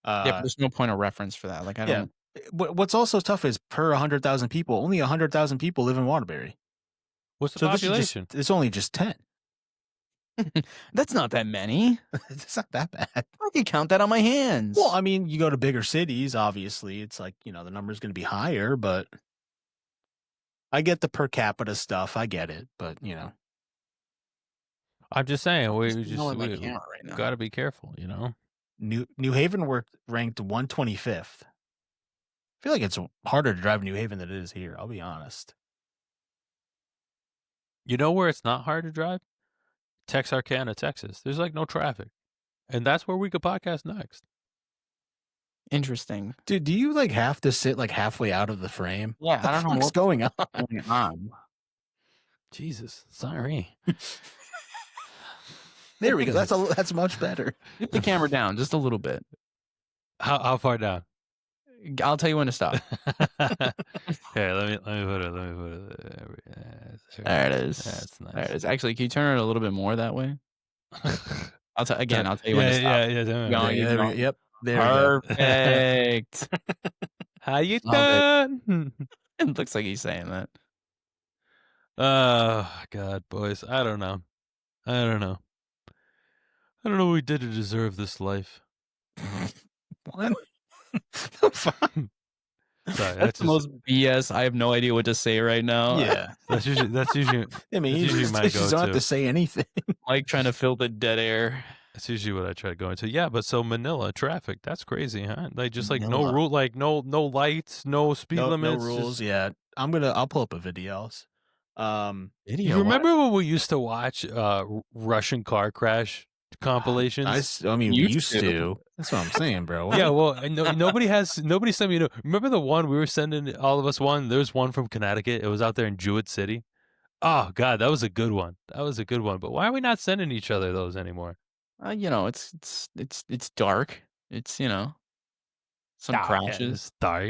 Yeah, but there's no point of reference for that. Like I yeah. don't What's also tough is per 100,000 people, only 100,000 people live in Waterbury. What's the So this is population? it's only just 10. That's not that many. It's not that bad. I can count that on my hands. Well, I mean, you go to bigger cities, obviously, it's like, the number's going to be higher, but I get the per capita stuff. I get it, but I'm just saying, we Just just yelling at my we camera right now. got to be careful, New Haven ranked 125th. I feel like it's harder to drive in New Haven than it is here. I'll be honest. You know where it's not hard to drive? Texarkana, Texas. There's like no traffic, and that's where we could podcast next. Interesting. Dude, do you like have to sit like halfway out of the frame? Yeah, I don't know what's what's going on. going on. Jesus, sorry. There we go. That's much better. Get the camera down just a little bit. How far down? I'll tell you when to stop. Okay, let me put it. There it is. That's nice. There it is. Actually, can you turn it a little bit more that way? I'll tell you when to stop. Yeah. Going, There we go. going. Yep. There we go. Perfect. How you Love it. doing? It looks like he's saying that. Oh God, boys, I don't know. I don't know what we did to deserve this life. What? Sorry, That's the most BS. I have no idea what to say right now. Yeah. That's usually I mean, That's usually you my just don't have go-to. to say anything. Like trying to fill the dead air. that's usually what I try to go into. Yeah, but so Manila traffic, that's crazy, huh? Like just like no Manila. rule, like no lights, no speed No limits, rules. just- Yeah. I'll pull up a videos. You remember when we used to watch Russian car crash compilations? I mean, we Used used to. to. That's what I'm saying, bro. Yeah, well, nobody sent me. Remember the one we were sending all of us one? There's one from Connecticut. It was out there in Jewett City. Oh God, that was a good one. But why are we not sending each other those anymore? It's dark. It's some crashes. It's dark.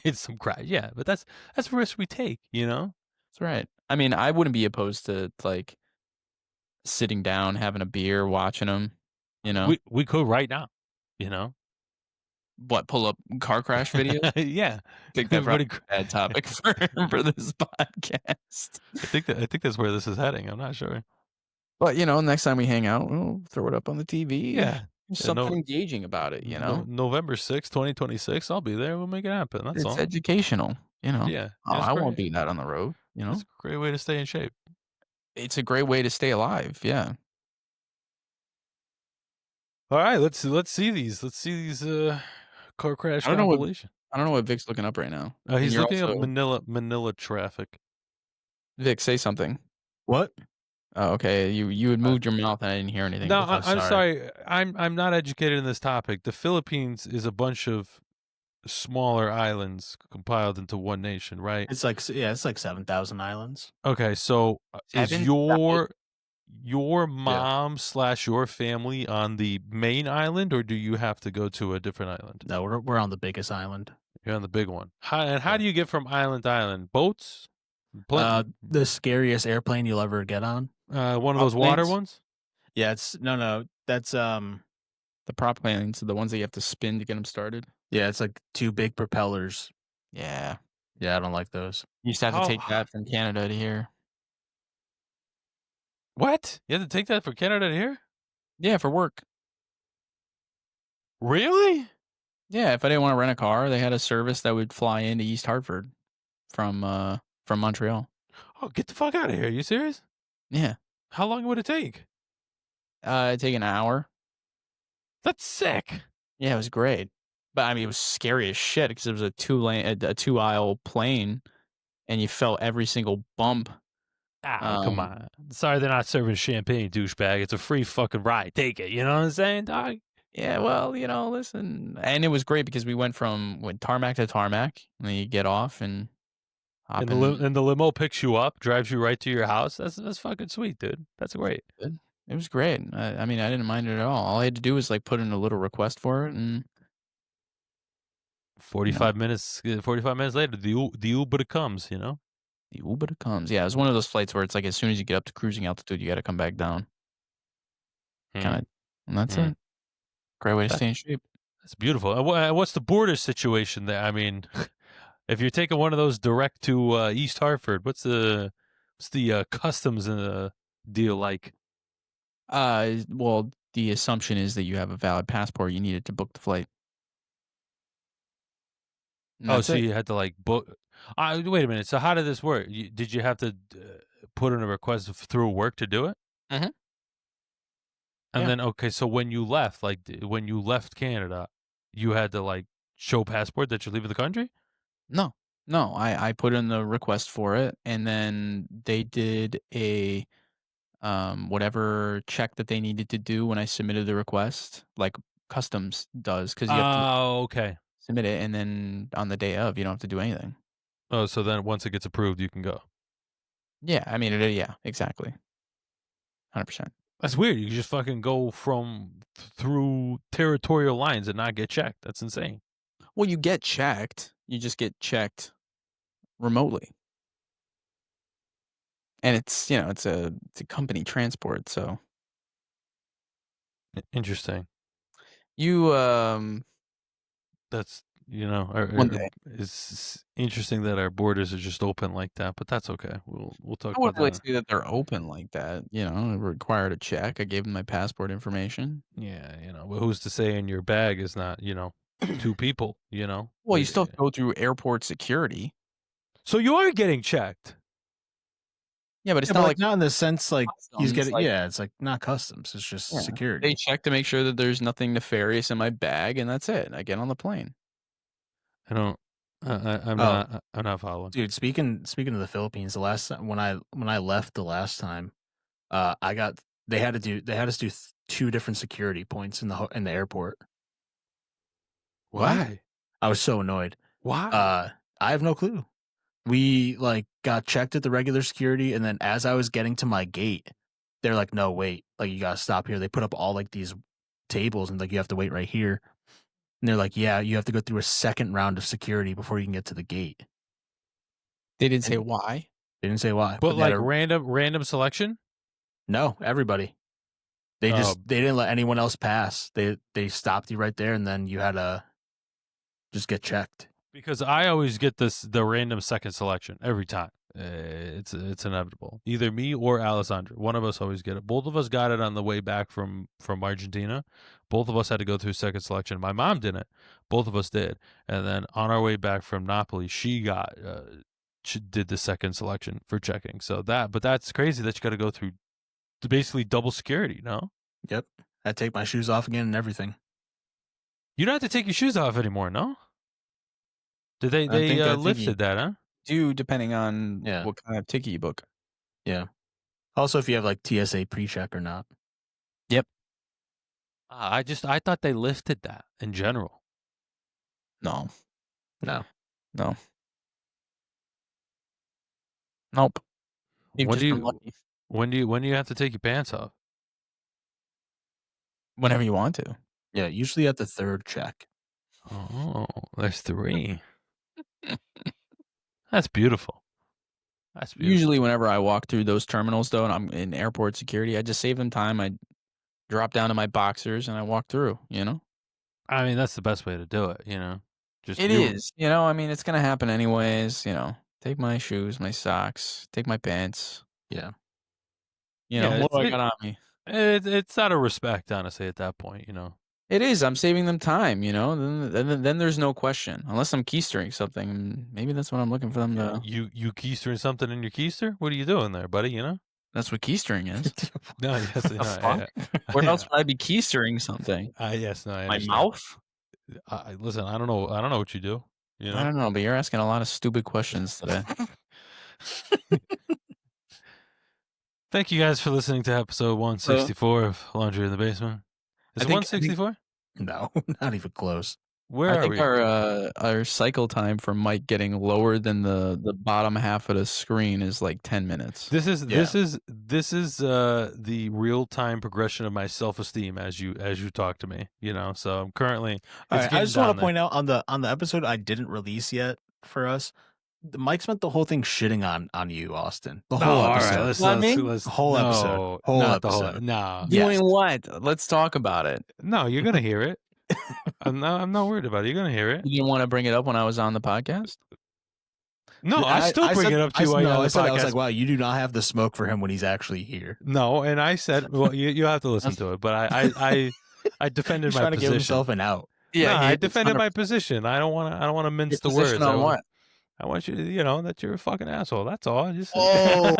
It's some crash. Yeah, but that's a risk we take. That's right. I mean, I wouldn't be opposed to like sitting down, having a beer, watching them. We could right now. What, pull up car crash video? I Yeah, think that's Everybody probably a bad topic for this podcast. I think that's where this is heading. I'm not sure. But next time we hang out, we'll throw it up on the TV. Yeah. There's Yeah, something no- engaging about it. November 6th, 2026. I'll be there. We'll make it happen. That's It's all. educational. Yeah, Oh, it's I won't great. do that on the road. It's a great way to stay in shape. It's a great way to stay alive. Yeah. All right, let's see these. Let's see these car crash I don't know what- compilation. I don't know what Vic's looking up right now. He's you're looking also- up Manila traffic. Vic, say something. What? Oh, okay. You had moved your mouth and I didn't hear anything. No, I'm I'm sorry. I'm not educated in this topic. The Philippines is a bunch of smaller islands compiled into one nation, right? It's like 7,000 islands. Okay, so is Seven? your mom / your family on the main island, or do you have to go to a different island? No, we're on the biggest island. You're on the big one. How do you get from island to island? Boats? Plane? The scariest airplane you'll ever get on. One of those water planes? ones? Yeah, it's no. That's The prop planes, the ones that you have to spin to get them started. yeah, it's like two big propellers. Yeah. Yeah, I don't like those. You used to have to Oh. take that from Canada to here. What? You have to take that from Canada to here? Yeah, for work. Really? Yeah, if I didn't want to rent a car, they had a service that would fly into East Hartford from Montreal. Oh, get the fuck out of here. You serious? Yeah. How long would it take? It'd take an hour. That's sick. Yeah, it was great. But I mean, it was scary as shit because it was a 2-aisle plane, and you felt every single bump. Come on. Sorry they're not serving champagne, douchebag. It's a free fucking ride. Take it. You know what I'm saying, dog? Yeah, well, listen, and it was great because we went from tarmac to tarmac, and then you get off and hop And in. the limo picks you up, drives you right to your house. That's fucking sweet, dude. That's great. It was great. I mean, I didn't mind it at all. All I had to do was put in a little request for it, and 45 minutes later, the Uber comes, the Uber comes. Yeah, it was one of those flights where it's like as soon as you get up to cruising altitude, you got to come back down. Kind of, and that's it. Great way to stay in shape. That's beautiful. And what's the border situation there? I mean, if you're taking one of those direct to East Hartford, what's the customs deal like? Well, the assumption is that you have a valid passport. You needed to book the flight. And Oh, that's so it. you had to like book. Wait a minute. So how did this work? Did you have to put in a request through work to do it? Mhm. And Yeah. then okay, so when you left, like when you left Canada, you had to like show passport that you're leaving the country. No, no. I put in the request for it, and then they did a whatever check that they needed to do when I submitted the request, like customs does, because you have to Oh, okay. submit it, and then on the day of, you don't have to do anything. Oh, so then once it gets approved, you can go. Yeah, I mean, yeah, exactly, 100%. That's weird. You can just fucking go from through territorial lines and not get checked. That's insane. Well, you get checked. You just get checked remotely, and it's a company transport. So Interesting. you That's one day. it's interesting that our borders are just open like that, but that's okay. We'll talk I about wouldn't really that. say that they're open like that. It required a check. I gave them my passport information. Yeah, but who's to say in your bag is not, two people, Well, you still have to go through airport security. So you are getting checked. Yeah, but it's Yeah, not but like not in the sense like he's customs, getting. like Yeah, it's like not customs. It's just yeah. security. They check to make sure that there's nothing nefarious in my bag, and that's it. I get on the plane. I don't. I'm Oh, not. I'm not following. dude, speaking of the Philippines, the last time when I left the last time, I got they had us do two different security points in the airport. What? Why? I was so annoyed. Why? I have no clue. We like got checked at the regular security, and then as I was getting to my gate, they're like, "No, wait! Like you gotta stop here." They put up all like these tables, and like you have to wait right here. And they're like, "Yeah, you have to go through a second round of security before you can get to the gate." They didn't say And why. they didn't say why, But but they had like random selection. no, everybody. Oh, They didn't let anyone else pass. They stopped you right there, and then you had to just get checked. because I always get the random second selection every time. It's inevitable. Either me or Alessandra. One of us always get it. Both of us got it on the way back from Argentina. Both of us had to go through second selection. My mom didn't. Both of us did. And then on our way back from Napoli, she did the second selection for checking. So but that's crazy that you got to go through basically double security. No, Yep, I had to take my shoes off again and everything. you don't have to take your shoes off anymore. No, did they I think lifted that? Huh? Depending on Yeah. what kind of ticket you book. Yeah. Also, if you have like TSA pre-check or not. Yep. I thought they lifted that in general. No. No. No. Nope. You've When just do been you lucky. when do you have to take your pants off? Whenever you want to. Yeah, usually at the third check. Oh, there's 3. That's beautiful. That's beautiful. Usually, whenever I walk through those terminals, though, and I'm in airport security, I just save them time. I drop down to my boxers and I walk through. I mean, that's the best way to do it. Just It is. I mean, it's gonna happen anyways. Take my shoes, my socks, take my pants. Yeah. Yeah, What do I got on me? It's out of respect, honestly. At that point, It is. I'm saving them time. Then there's no question, unless I'm keystering something. Maybe that's what I'm looking for them to. You keystering something in your keister? What are you doing there, buddy? That's what keystering is. No, yes, no, fuck? Where else would I be keystering something? yes, no, I My understand. mouth? Listen, I don't know what you do. I don't know, but you're asking a lot of stupid questions today. Thank you guys for listening to episode 164 of Laundry in the Basement. Is I it think- 164? No, not even close. Where I are think we? our cycle time for Mike getting lower than the bottom half of the screen is like 10 minutes. This is the real time progression of my self esteem as you talk to me. So I'm currently. All right, I getting just want down to there. point out on the episode I didn't release yet for us. Mike spent the whole thing shitting on you, Austin. The whole all episode. right, let's Whole episode. no, Whole not the whole. episode. No, Yeah. Doing what? Let's talk about it. no, you're gonna hear it. I'm not worried about it. You're gonna hear it. You didn't want to bring it up when I was on the podcast? No, I still bring said, it up to you while you're on I the said, I was podcast. like, wow, you do not have the smoke for him when he's actually here. No, and I said, well, you have to listen to it, but I defended He's my trying to give position. himself an out. Yeah, he I is defended my 100% position. I don't want to mince your the position words. on what? I want you to, that you're a fucking asshole. That's all. I just Oh,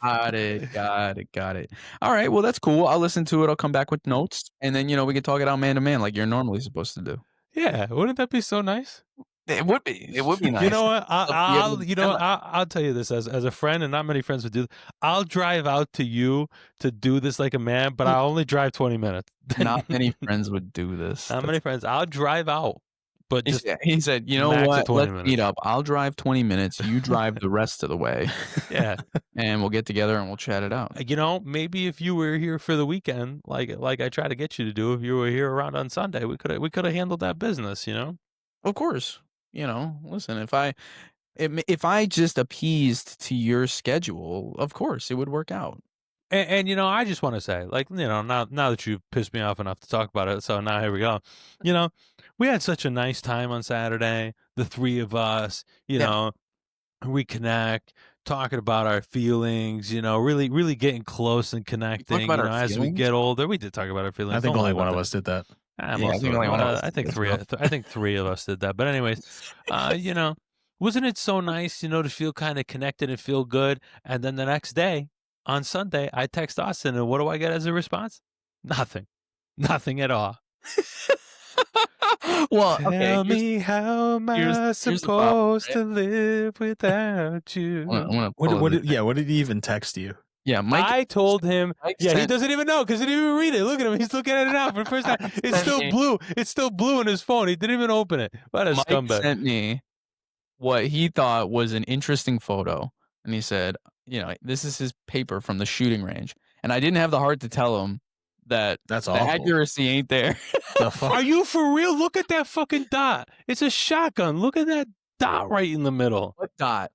got it. All right, well that's cool. I'll listen to it. I'll come back with notes, and then we can talk it out man to man like you're normally supposed to do. Yeah, wouldn't that be so nice? It would be. It would be nice. You know what? Yeah, I'll tell you this as a friend, and not many friends would do. I'll drive out to you to do this like a man, but I'll only drive 20 minutes. Not many friends would do this. Not many friends. I'll drive out, but just He said, you know max of what? 20 Let's minutes. meet up. I'll drive 20 minutes. You drive the rest of the way, yeah. and we'll get together and we'll chat it out. Maybe if you were here for the weekend, like I try to get you to do, if you were here around on Sunday, we could have handled that business. Of course. Listen, if I just appeased to your schedule, of course it would work out. And I just want to say, now that you've pissed me off enough to talk about it, so now here we go. We had such a nice time on Saturday, the three of us, reconnect, talking about our feelings, really, really getting close and connecting. about our As we feelings? get older, we did talk about our feelings. I think Don't only lie one about of that. us did that. Ah, Yeah, I most think of only us. one of us I think did three. I think three of us did that. But anyways, wasn't it so nice, to feel kind of connected and feel good? And then the next day, on Sunday, I text Austin, and what do I get as a response? Nothing at all. Well, Tell me, how am here's I the problem, supposed to live without you? I'm gonna pull What it. did he even text you? Yeah, Mike. I told him. Mike Yeah, he sent- doesn't even know because he didn't even read it. Look at him; he's looking at it now for the first time. It's Sent still me- blue. It's still blue in his phone. He didn't even open it. What a Mike scumbag! sent me what he thought was an interesting photo, and he said, this is his paper from the shooting range, and I didn't have the heart to tell him that That's the awful. accuracy ain't there. The fuck? Are you for real? Look at that fucking dot. It's a shotgun. Look at that dot right in the middle. What dot?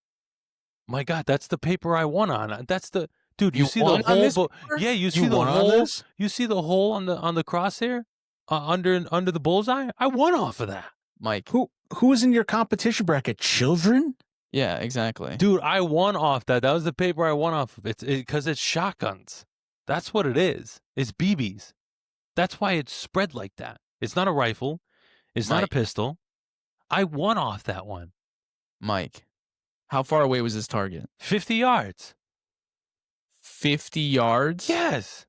My God, that's the paper I won on. That's the dude. You You see the won on hole? this paper? Yeah, you see You the won on hole. this? You see the hole on the crosshair under the bullseye. I won off of that, Mike. Who was in your competition bracket? Children? Yeah, exactly. dude. I won off that. That was the paper I won off of. It's because it's shotguns. That's what it is. It's BBs. That's why it's spread like that. It's not a rifle. It's not a Mike. pistol. I won off that one. Mike, how far away was his target? 50 yards. 50 yards? Yes.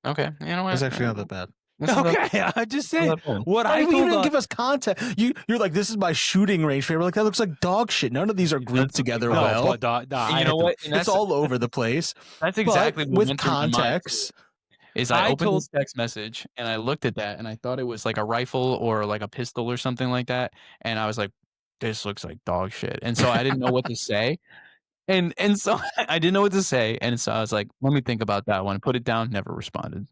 Okay. You know what? That's actually not that bad. That's not that- Okay. I just not say that bad. what I you told didn't give us context. You're like, this is my shooting range paper. Like, that looks like dog shit. None of these are grouped together No, well. but, And I you know had to- what? And It's all over the place. That's exactly But what with went through my mind, context. is I I opened told- this text message and I looked at that and I thought it was like a rifle or like a pistol or something like that. And I was like, this looks like dog shit. And so I didn't know what to say. And so I didn't know what to say. And so I was like, let me think about that one. Put it down, never responded.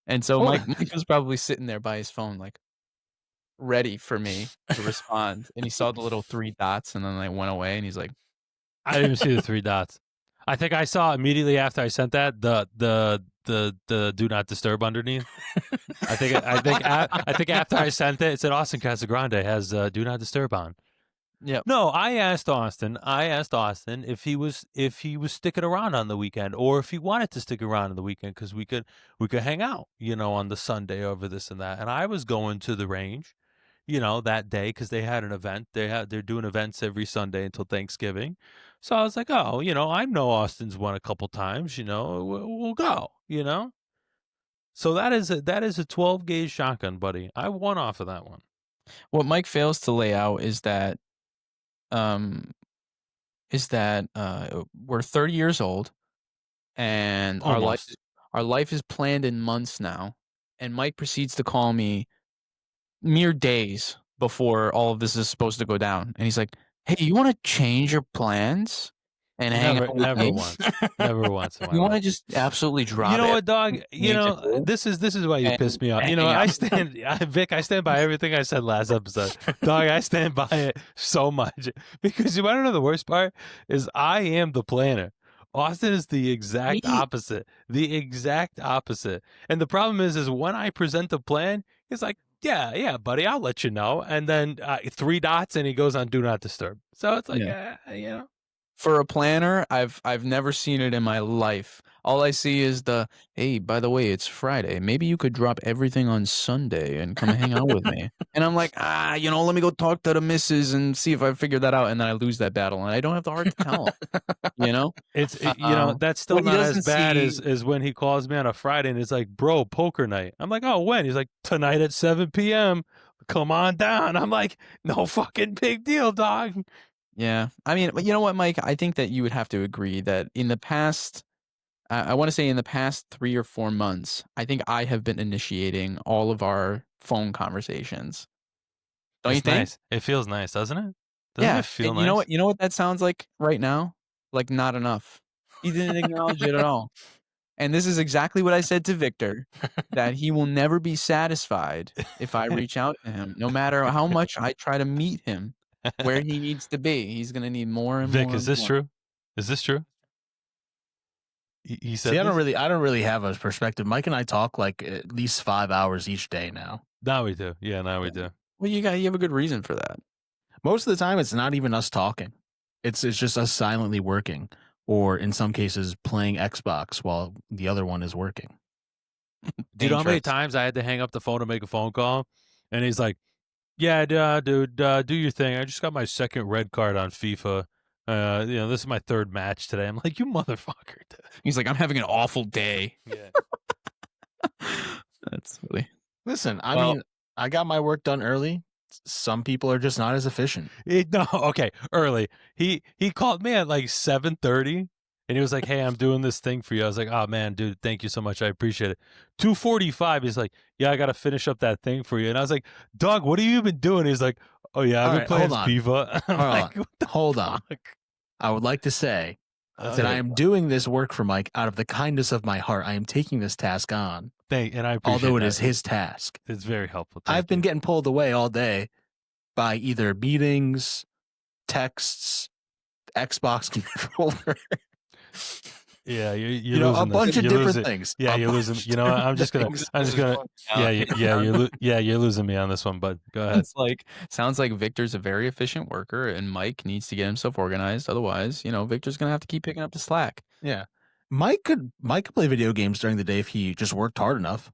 And so Oh. Mike was probably sitting there by his phone, like ready for me to respond. And he saw the little 3 dots and then they went away and he's like, I didn't even see the 3 dots. I think I saw immediately after I sent that the do not disturb underneath. I think after I sent it, it said Austin Casagrande has do not disturb on. Yep. No, I asked Austin if he was sticking around on the weekend or if he wanted to stick around on the weekend because we could hang out, on the Sunday over this and that. And I was going to the range, that day because they had an event. They're doing events every Sunday until Thanksgiving. So I was like, oh, I know Austin's won a couple times, we'll go, So that is a 12 gauge shotgun, buddy. I won off of that one. What Mike fails to lay out is that we're 30 years old and Almost. our life is planned in months now, and Mike proceeds to call me mere days before all of this is supposed to go down, and he's like, hey, you want to change your plans and hang out with Never me? once. Never once. in my You want to life. just absolutely drop You know it? what, dog? Change it cool. This is why you And piss me off. hang I out. stand, Vic. I stand by everything I said last episode, dog. I stand by it so much because you want to know the worst part is I am the planner. Austin is the exact Me? opposite. The exact opposite. And the problem is when I present the plan, he's like, yeah, buddy, I'll let you know. And then 3 dots, and he goes on do not disturb. So it's like, you know, For a planner, I've never seen it in my life. All I see is the, hey, by the way, it's Friday. Maybe you could drop everything on Sunday and come hang out with me. And I'm like, let me go talk to the missus and see if I figure that out. And then I lose that battle, and I don't have the heart to tell him. it's that's still what he not as doesn't bad see- as when he calls me on a Friday and it's like, bro, poker night. I'm like, oh, when? He's like, tonight at 7 p.m. Come on down. I'm like, no fucking big deal, dog. Yeah. I mean, you know what, Mike? I think that you would have to agree that in the past, I want to say in the past 3 or 4 months, I think I have been initiating all of our phone conversations. Don't you It's think? nice. It feels nice, doesn't it? Doesn't it feel and nice? you know what that sounds like right now? Like not enough. He didn't acknowledge it at all. And this is exactly what I said to Victor, that he will never be satisfied if I reach out to him, no matter how much I try to meet him where he needs to be. He's gonna need more and Vic, more. is and this more. true? Is this true? He said See, this? I don't really have a perspective. Mike and I talk like at least 5 hours each day now. Now we do. Yeah, now we do. Well, you have a good reason for that. Most of the time, it's not even us talking. It's just us silently working, or in some cases, playing Xbox while the other one is working. Do you know how many Dangerous. times I had to hang up the phone to make a phone call? And he's like, yeah, dude, do your thing. I just got my second red card on FIFA. This is my 3rd match today. I'm like, you motherfucker. Dude. He's like, I'm having an awful day. Yeah. That's funny. Listen, I Well- mean, I got my work done early. Some people are just not as efficient. No, okay, early. He called me at like 7:30, and he was like, "Hey, I'm doing this thing for you." I was like, "Oh man, dude, thank you so much. I appreciate it." 2:45, he's like, "Yeah, I got to finish up that thing for you." And I was like, "Dog, what have you been doing?" He's like, "Oh yeah, I've All been right, playing hold on. FIFA." I'm Hold like, on. "What the Hold on. fuck?" I would like to say that I am doing this work for Mike out of the kindness of my heart. I am taking this task on, and I appreciate although it that. is his task. It's very helpful. I've Thank been you. getting pulled away all day by either meetings, texts, Xbox controller, Yeah, you're you know, a losing this. bunch of You're different losing- things. Yeah, A you're losing. bunch You know, of what? I'm just gonna. things. You're losing me on this one, bud. Go ahead. It's like, sounds like Victor's a very efficient worker, and Mike needs to get himself organized. Otherwise, Victor's gonna have to keep picking up the slack. Yeah. Mike could play video games during the day if he just worked hard enough.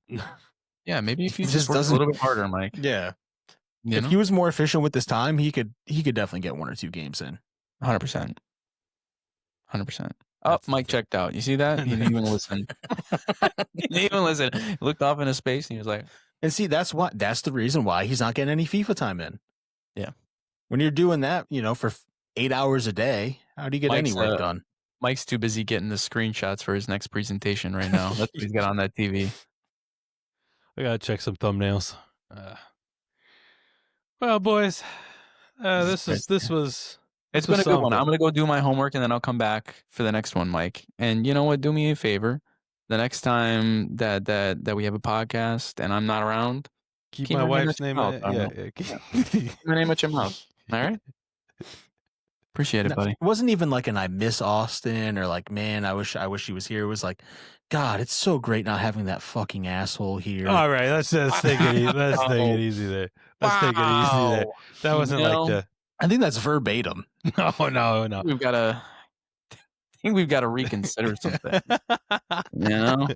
Yeah, maybe if you Just just work a doesn't- little bit harder, Mike. Yeah. You If know? he was more efficient with his time, he could definitely get 1 or 2 games in. 100%. 100%. Oh, That's Mike the thing. checked out. You see that? He didn't even listen. He didn't even listen. He looked off into space and he was like, And see, that's the reason why he's not getting any FIFA time in. Yeah. When you're doing that, for 8 hours a day, how do you get any Mike's, work done? Mike's too busy getting the screenshots for his next presentation right now. That's what he's got on that TV. I gotta check some thumbnails. Well, boys, this was. It's was been a good one. something. I'm going to go do my homework and then I'll come back for the next one, Mike. And you know what? Do me a favor. The next time that we have a podcast and I'm not around, Keep keep my my name wife's at your name. mouth, Yeah, Arnold. yeah. keep my name at your mouth. All right? Appreciate it, No, buddy. it wasn't even like an I miss Austin or like, man, I wish he was here. It was like, God, it's so great not having that fucking asshole here. All right, let's take it easy. Let's take Wow. it easy there. Let's take it easy there. That wasn't know, like I think that's verbatim. the. No. we've got to. I think we've got to reconsider something. You know?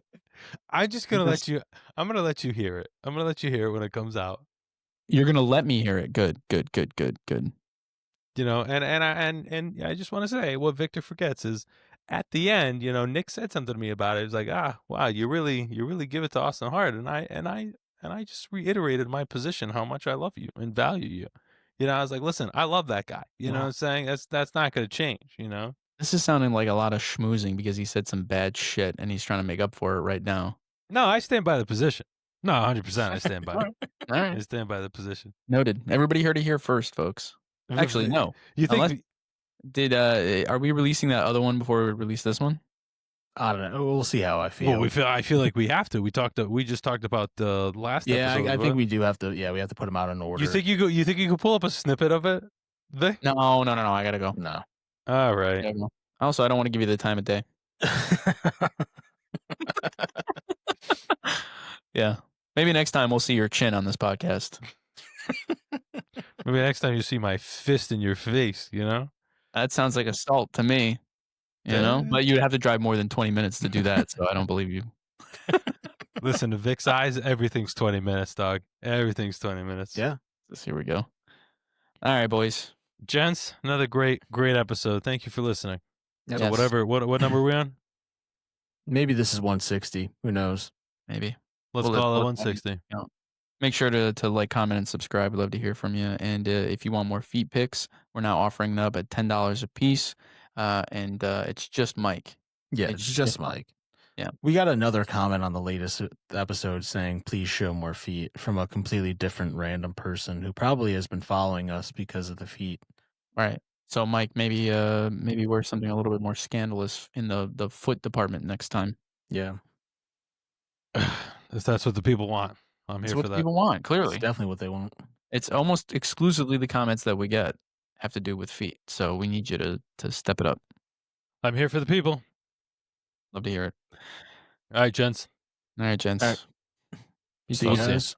I'm just gonna Because- let you. I'm gonna let you hear it. I'm gonna let you hear it when it comes out. You're gonna let me hear it. Good. You know, and I just want to say what Victor forgets is at the end. You know, Nick said something to me about it. He was like, wow, you really give it to Austin Hart, and I just reiterated my position, how much I love you and value you. You know, I was like, listen, I love that guy. You know what I'm saying? That's not going to change, you know? This is sounding like a lot of schmoozing because he said some bad shit and he's trying to make up for it right now. No, I stand by the position. No, 100% I stand by it. All I right. stand by the position. Noted. Everybody heard it here first, folks. Actually, no. You think Unless- Are we releasing that other one before we release this one? I don't know. We'll see how I feel. well, I feel like we have to. We just talked about the last yeah, episode. I right? think we do have to. Yeah, we have to put them out in order. You think you could pull up a snippet of it? Vic? No. I gotta go. No. All right. Gotta go. Also, I don't want to give you the time of day. Yeah. Maybe next time we'll see your chin on this podcast. Maybe next time you see my fist in your face, That sounds like assault to me, But you'd have to drive more than 20 minutes to do that, so I don't believe you. Listen, to Vic's eyes, everything's 20 minutes, dog. Everything's 20 minutes. Yeah. So here we go. All right, boys. Gents, another great episode. Thank you for listening. Yep. So Yes. what number are we on? Maybe this is 160. Who knows? Maybe. Let's Well, call it let's- 160. Make sure to like, comment, and subscribe. We'd love to hear from you. And if you want more feet picks, we're now offering them up at $10 a piece. And it's just Mike. Yeah, It's it's just just Mike. Yeah. We got another comment on the latest episode saying, please show more feet from a completely different random person who probably has been following us because of the feet. All right. So Mike, maybe wear something a little bit more scandalous in the foot department next time. Yeah. If that's what the people want, I'm That's here what for that. people want. It's Clearly, definitely what they want. it's almost exclusively the comments that we get have to do with feet. So we need you to step it up. I'm here for the people. Love to hear it. All right, gents. All right, gents. All right. Peace See you out. guys.